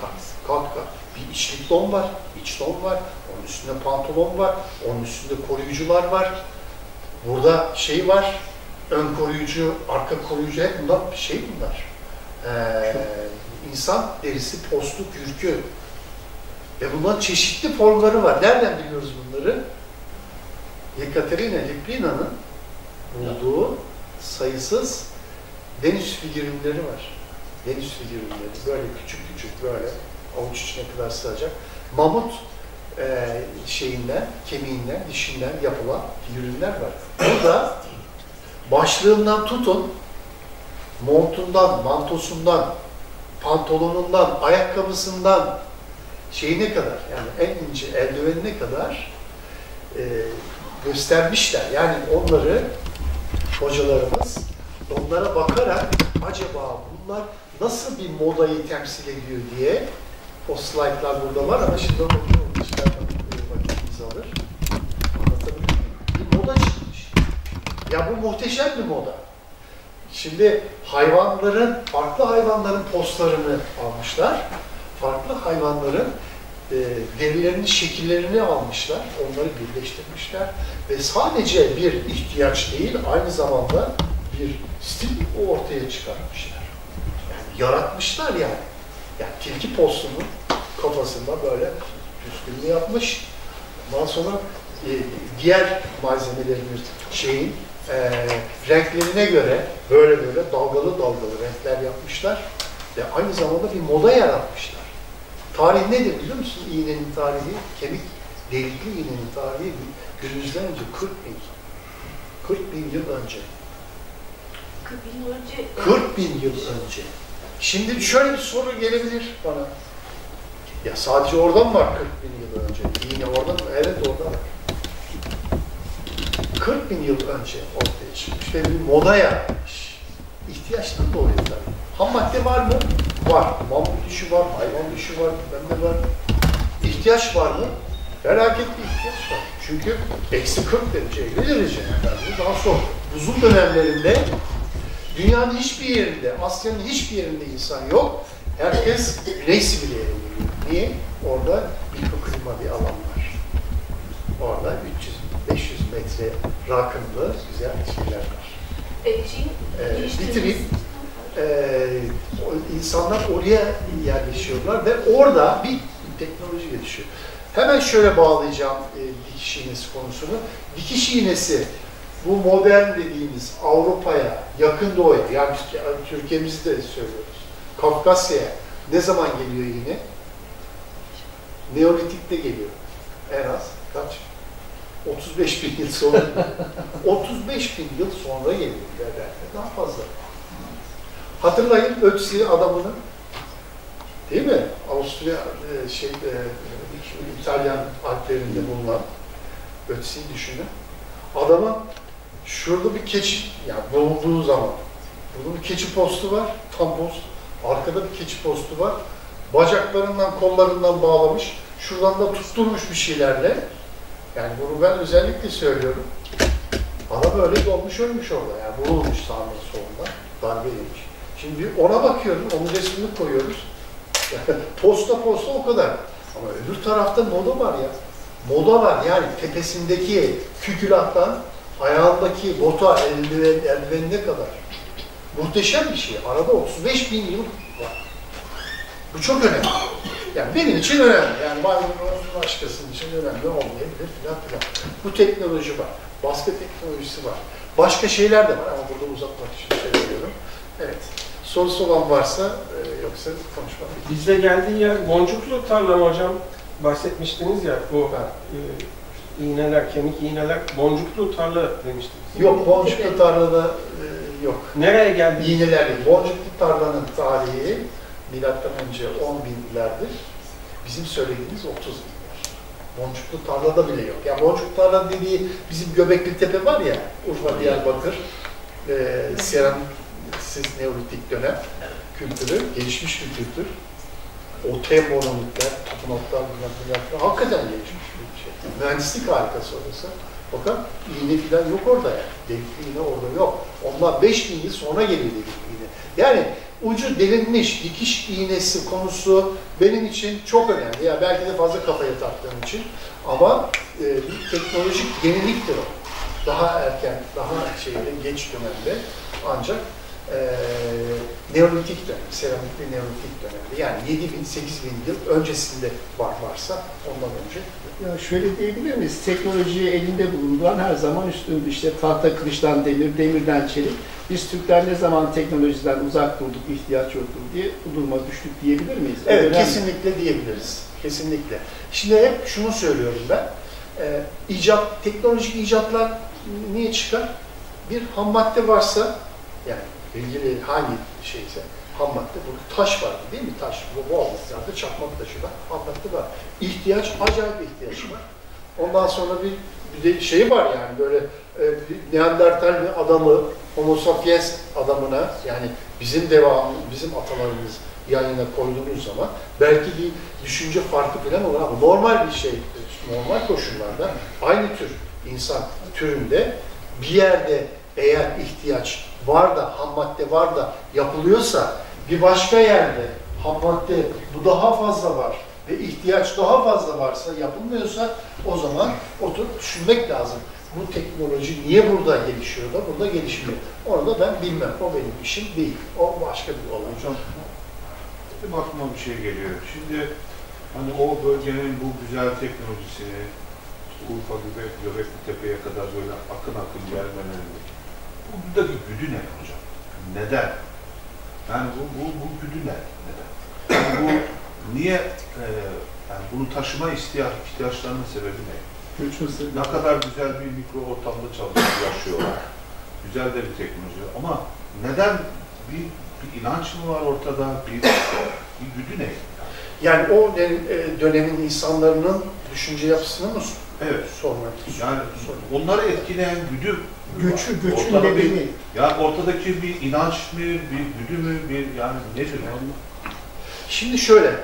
Bir içlik don var, iç don var, onun üstünde pantolon var, onun üstünde koruyucular var. Burada şey var, ön koruyucu, arka koruyucu, hep bunlar bunlar. İnsan derisi, postu, kürkü. Ve bunların çeşitli formları var. Nereden biliyoruz bunları? Yekaterina Lipina'nın bulduğu sayısız Venüs figürünleri var. Venüs figürünleri, böyle küçük böyle, avuç içine kadar sığacak. Mamut kemiğinden, dişinden yapılan figürünler var. Burada başlığından tutun, montundan, mantosundan, pantolonundan, ayakkabısından, şeyine kadar, yani en ince eldivenine kadar göstermişler. Yani onları hocalarımız onlara bakarak acaba bunlar nasıl bir modayı temsil ediyor diye, o slaytlar burada var ama şimdi onu vakitimiz alır. Anlatabiliyor muyum? Bir moda çıkmış. Ya bu muhteşem bir moda. Şimdi farklı hayvanların postlarını almışlar. Farklı hayvanların derilerinin şekillerini almışlar. Onları birleştirmişler. Ve sadece bir ihtiyaç değil, aynı zamanda bir stil ortaya çıkartmışlar. Yani yaratmışlar yani. Yani tilki postunun kafasında böyle püskülünü yapmış. Ondan sonra diğer malzemelerin renklerine göre böyle dalgalı renkler yapmışlar. Ve aynı zamanda bir moda yaratmışlar. Tarih nedir biliyor musun? İğnenin tarihi, kemik delikli iğnenin tarihi günümüzden önce 40 bin yıl önce. 40 bin yıl önce. Şimdi şöyle bir soru gelebilir bana. Ya sadece oradan var 40 bin yıl önce. İğne oradan mı? Evet oradan var. 40 bin yıl önce ortaya çıkmış ve bir moda yaratmış. İhtiyaçtan dolayı tabii. Ham madde var mı? Var. Mamut dişi var, hayvan dişi var, bende var. İhtiyaç var mı? Felaket bir ihtiyaç var. Çünkü eksi 40 derece, 50 derece yani daha sonra. Buzul dönemlerinde dünyanın hiçbir yerinde, Asya'nın hiçbir yerinde insan yok. Herkes Güney Sibirya'ya geliyor. Niye? Orada mikroklima bir alan var. Orada 300-500 metre rakımlı güzel şeyler var. Bitireyim. İnsanlar oraya yerleşiyorlar ve orada bir teknoloji gelişiyor. Hemen şöyle bağlayacağım dikiş iğnesi konusunu. Dikiş iğnesi bu modern dediğimiz Avrupa'ya, Yakın Doğu'ya, yani Türkiye'mizi de söylüyoruz. Kafkasya'ya ne zaman geliyor iğne? Neolitik'te geliyor. En az kaç? 35 bin yıl sonra. 35 bin yıl sonra geliyor. Daha fazla. Hatırlayın Ötzi adamının, değil mi? Avusturya, İtalyan Alplerinde bulunan Ötzi'yi düşünün. Adamın şurada bir keçi, yani bulunduğu zaman, burada bir keçi postu var, tam post. Arkada bir keçi postu var. Bacaklarından, kollarından bağlamış. Şuradan da tutturmuş bir şeylerle. Yani bunu ben özellikle söylüyorum. Adam öyle dolmuş ölmüş orada. Yani vurulmuş sağında solunda. Darbe yemiş. Şimdi ona bakıyorum, onun resmini koyuyoruz. Posta o kadar. Ama öbür tarafta moda var ya. Moda var yani tepesindeki kükülahtan ayağındaki bota, eldivenine kadar. Muhteşem bir şey. Arada 35 bin yıl var. Bu çok önemli. Yani benim için önemli. Yani başkasının için önemli olmayabilir filan. Bu teknoloji var. Baskı teknolojisi var. Başka şeyler de var ama burada uzatmak için söylüyorum. Evet. Sorusu olan varsa yoksa konuşmam. Bizde geldiği yer boncuklu tarla mı hocam? Bahsetmiştiniz ya bu iğneler, kemik iğneler boncuklu tarla demiştiniz. Yok, boncuklu tarlada yok. Nereye geldi? İğneler değil. Boncuklu tarlanın tarihi milattan önce 10 binlerdir. Bizim söylediğimiz 30 binler. Boncuklu tarlada bile yok. Yani boncuklu tarla dediği bizim Göbekli Tepe var ya, Urfa, Diyarbakır, Siz Neolitik dönem kültürü, gelişmiş bir kültür. O monolitler, tapınaklar, hakikaten gelişmiş bir şey. Mühendislik harikası orası. Fakat iğne falan yok orada yani. Delikli iğne orada yok. Ondan 5000 yıl sonra geliyor delikli iğne. Yani ucu delinmiş dikiş iğnesi konusu benim için çok önemli. Ya belki de fazla kafaya taktığım için. Ama bir teknolojik yeniliktir o. Daha erken, daha geç dönemde ancak Neolitik dönem, seramikli Neolitik dönemde. Yani 7000-8000 yıl öncesinde varsa ondan önce. Ya şöyle diyebilir miyiz? Teknolojiyi elinde bulunduran her zaman üstündü. İşte tahta kılıçtan demir, demirden çelik. Biz Türkler ne zaman teknolojiden uzak durduk, ihtiyaç yoktur diye bu duruma düştük diyebilir miyiz? Evet, kesinlikle diyebiliriz. Kesinlikle. Şimdi hep şunu söylüyorum ben. Teknolojik icatlar niye çıkar? Bir ham madde varsa, yani ilgili hangi şeyse, ham madde, burada taş var değil mi? Taş, bu Boğaziçi'nde çakmak taşı var, ham madde var. İhtiyaç, acayip ihtiyaç var. Ondan sonra bir de şey var yani böyle Neandertal bir adamı, Homo sapiens adamına, yani bizim devamlı, bizim atalarımız yan yana koyduğumuz zaman belki bir düşünce farkı falan olur ama normal bir şey, normal koşullarda aynı tür insan türünde bir yerde eğer ihtiyaç var da, ham madde var da yapılıyorsa, bir başka yerde ham madde bu daha fazla var ve ihtiyaç daha fazla varsa, yapılmıyorsa o zaman oturup düşünmek lazım. Bu teknoloji niye burada gelişiyor da burada gelişmiyor? Onu da ben bilmem. O benim işim değil. O başka bir olay. Hocam, benim aklıma bir şey geliyor. Şimdi hani o bölgenin bu güzel teknolojisini Urfa gibi Göbeklitepe'ye kadar böyle akın akın gelmeleri. Buradaki güdü ne hocam? Neden? Yani bu güdü ne? Neden? Yani bu niye yani bunu taşıma ihtiyaçlarının sebebi ne? Ne kadar güzel bir mikro ortamda yaşıyorlar. Güzel de bir teknoloji. Ama neden bir inanç mı var ortada? Bir güdü ne? Yani o dönemin insanların düşünce yapısını mı sormak? Yani onları etkileyen güdü göçün nedeni. Ya ortadaki bir inanç mı, bir güdü mü, yani nedir? Şimdi şöyle,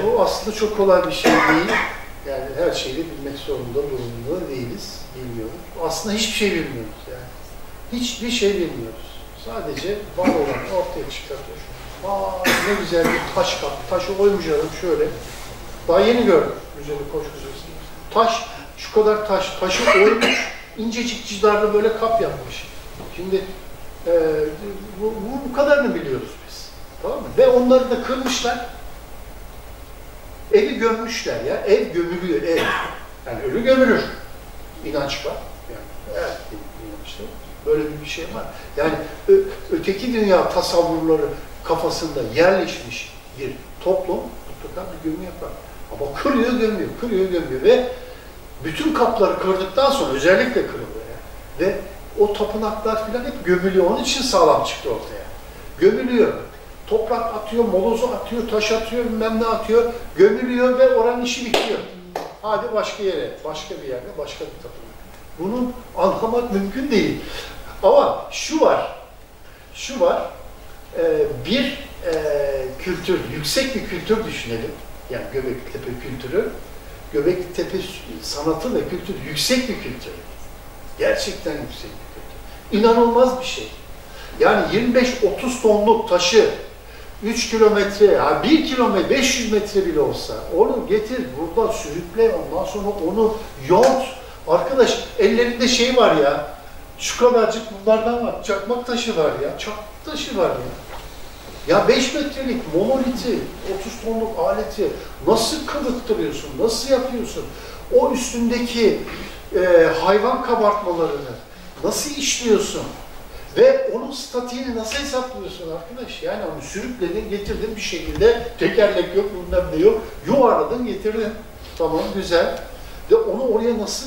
bu aslında çok kolay bir şey değil. Yani her şeyi bilmek durumunda değiliz, bilmiyoruz. Aslında hiçbir şey bilmiyoruz yani. Hiçbir şey bilmiyoruz. Sadece var olan ortaya çıkartıyor. Ne güzel bir taş kaplı. Taşı oymuş adam şöyle. Daha yeni gördüm. Güzel bir koş güzel. Taş, şu kadar taşı oymuş, incecik cidarlı böyle kap yapmış. Şimdi bu kadarını biliyoruz biz. Tamam mı? Ve onları da kırmışlar. Evi gömmüşler ya. Ev gömülüyor, ev. Yani ölü gömülür. İnanç var. Yani evet, inançta böyle bir şey var. Yani öteki dünya tasavvurları kafasında yerleşmiş bir toplum mutlaka bir gömü yapar. Ama kırıyor, gömüyor, kırıyor, gömüyor ve bütün kapları kırdıktan sonra özellikle kırılıyor yani. Ve o tapınaklar filan hep gömülüyor. Onun için sağlam çıktı ortaya. Gömülüyor. Toprak atıyor, molozu atıyor, taş atıyor, bilmem ne atıyor. Gömülüyor ve oranın işi bitiyor. Hadi başka yere, başka bir yerde, başka bir tapınak. Bunu anlamak mümkün değil. Ama şu var, bir kültür, yüksek bir kültür düşünelim. Yani Göbeklitepe kültürü, Göbeklitepe sanatı ve kültür yüksek bir kültür. Gerçekten yüksek bir kültür. İnanılmaz bir şey. Yani 25-30 tonluk taşı 3 kilometre, 1 kilometre, 500 metre bile olsa onu getir, burada sürükle, ondan sonra onu yont. Arkadaş ellerinde şey var ya, şu kadarcık bunlardan var, çakmak taşı var ya, çakmak taşı var ya. Ya 5 metrelik monoliti, 30 tonluk aleti nasıl kılıktırıyorsun, nasıl yapıyorsun? O üstündeki hayvan kabartmalarını nasıl işliyorsun? Ve onun statiğini nasıl hesaplıyorsun arkadaş? Yani onu sürükledin, getirdin bir şekilde, tekerlek yok, bilmem ne yok, yuvarladın, getirdin. Tamam, güzel. Ve onu oraya nasıl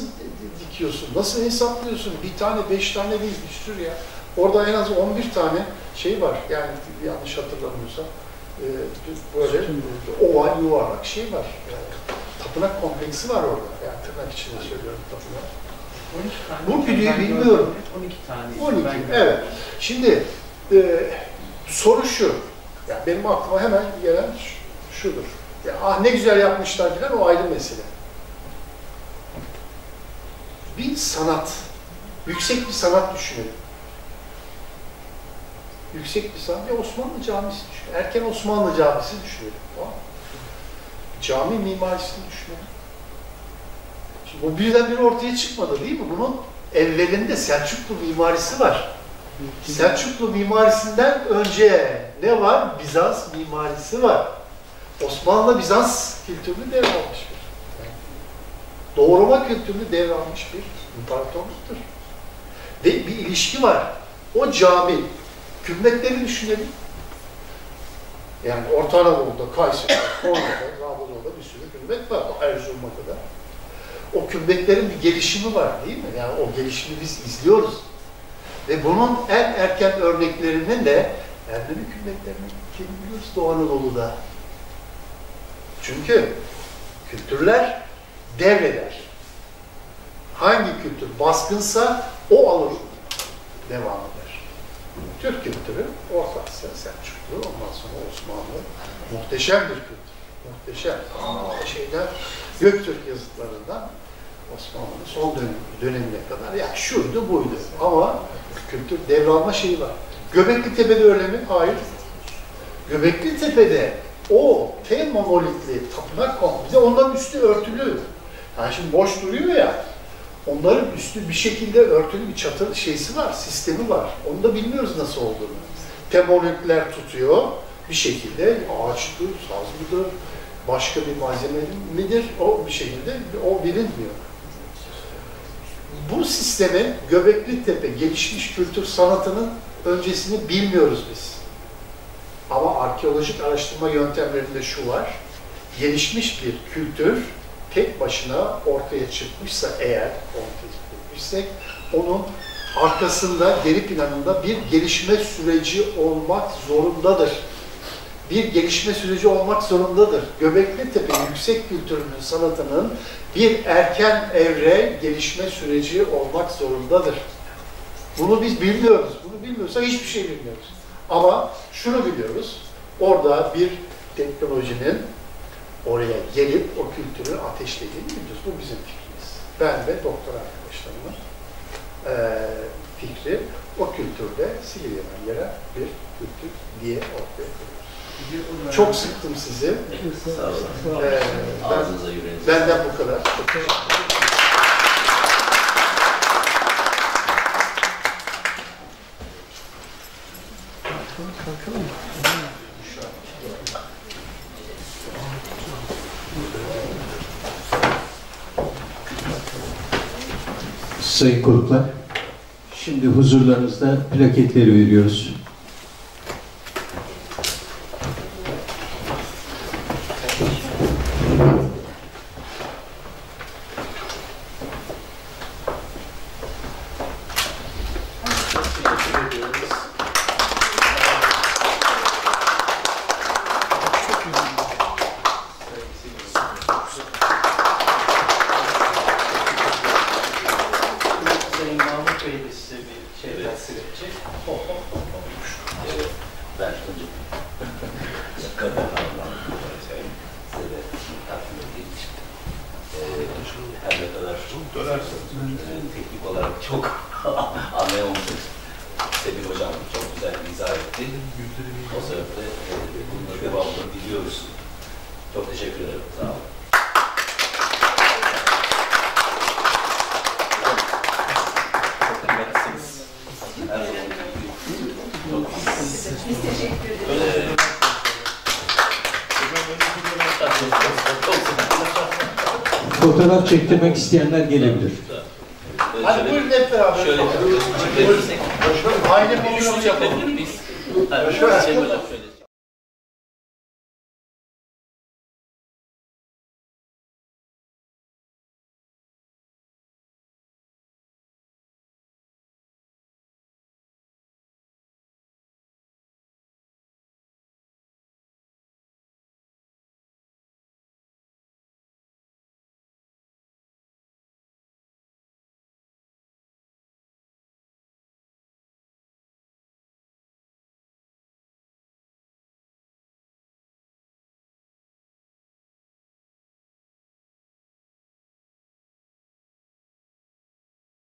dikiyorsun, nasıl hesaplıyorsun? Bir tane, 5 tane değil, bir sürü ya. Orada en az 11 tane şey var, yani yanlış hatırlamıyorsam. Böyle oval, yuvarlak şey var. Yani, tapınak kompleksi var orada. Yani tırnak içinde söylüyorum tapınak. Bu videoyu bilmiyorum. 12 tane. 12, evet. Şimdi soru şu, yani benim aklıma hemen gelen şudur. Ya, ne güzel yapmışlar filan, o ayrı mesele. bir sanat, yüksek bir sanat düşünelim. Yüksek bir sanat, bir Osmanlı camisi düşünelim. Erken Osmanlı camisi düşünelim. Tamam. Cami mimarisini düşünelim. Şimdi bu birdenbire ortaya çıkmadı değil mi? Bunun evvelinde Selçuklu mimarisi var. Selçuklu mimarisinden önce ne var? Bizans mimarisi var. Osmanlı Bizans kültürünü devralmış bir. Doğu Roma kültürünü devralmış bir imparatorluktur. Ve bir ilişki var. O cami, kümbetleri düşünelim. Yani Orta Anadolu'da, Kayseri'de, Konya'da, Anadolu'da bir sürü kümbet var. Erzurum'a kadar. O kümbetlerin bir gelişimi var değil mi? Yani o gelişimi biz izliyoruz. Ve bunun en erken örneklerinin de Erdemli kümbetlerini biliyoruz Doğu Anadolu'da. Çünkü kültürler devreder. Hangi kültür baskınsa o alır, devam eder. Türk kültürü, Orta Asya, Selçuklu, ondan sonra Osmanlı. Muhteşem bir kültür. Muhteşem. Şeyler, Göktürk yazıtlarından Osmanlı'nın son dönemine kadar ya şuydu buydu. Ama kültür devralma şeyi var. Göbekli Tepe'de öyle mi? Hayır. Göbekli Tepe'de o monolitli tapınak kompleksi, bir de onların üstü örtülü. Yani şimdi boş duruyor ya, onların üstü bir şekilde örtülü bir çatı şeysi var, sistemi var. Onu da bilmiyoruz nasıl olduğunu. Monolitler tutuyor bir şekilde, ağaçtır, sazlıdır, başka bir malzeme midir? O bir şekilde, o bilinmiyor. Bu sistemi Göbekli Tepe gelişmiş kültür sanatının öncesini bilmiyoruz biz. Ama arkeolojik araştırma yöntemlerinde şu var, gelişmiş bir kültür tek başına ortaya çıkmışsa eğer, onun arkasında, geri planında bir gelişme süreci olmak zorundadır. Bir gelişme süreci olmak zorundadır. Göbekli Tepe yüksek kültürünün, sanatının bir erken evre gelişme süreci olmak zorundadır. Bunu biz bilmiyoruz. Bunu bilmiyorsak hiçbir şey bilmiyoruz. Ama şunu biliyoruz, orada bir teknolojinin oraya gelip o kültürü ateşlediğini biliyoruz. Bu bizim fikrimiz. Ben ve doktor arkadaşlarımın fikri o kültürde Silivri'den gelen bir kültür diye ortaya koyuyoruz. Çok sıktım sizi. Sağ olun. Ağzınıza yüreğinize. Benden bu kadar. Çok teşekkür ederim. Sayın konuklar, şimdi huzurlarınızda plaketleri veriyoruz. Teknik olarak çok anlayamamıştık. Sevgili hocam çok güzel izah etti. O sebeple bunun devamını biliyoruz. Çok teşekkür ederim. Sağ olun. Çok kıymetlısınız. Her zaman çok biz teşekkür ederiz. Fotoğraf çektirmek isteyenler gelebilir. Hadi buyurun hep beraber. Şöyle Aynı bir yapabilir miyiz? Evet, Hocam şöyle.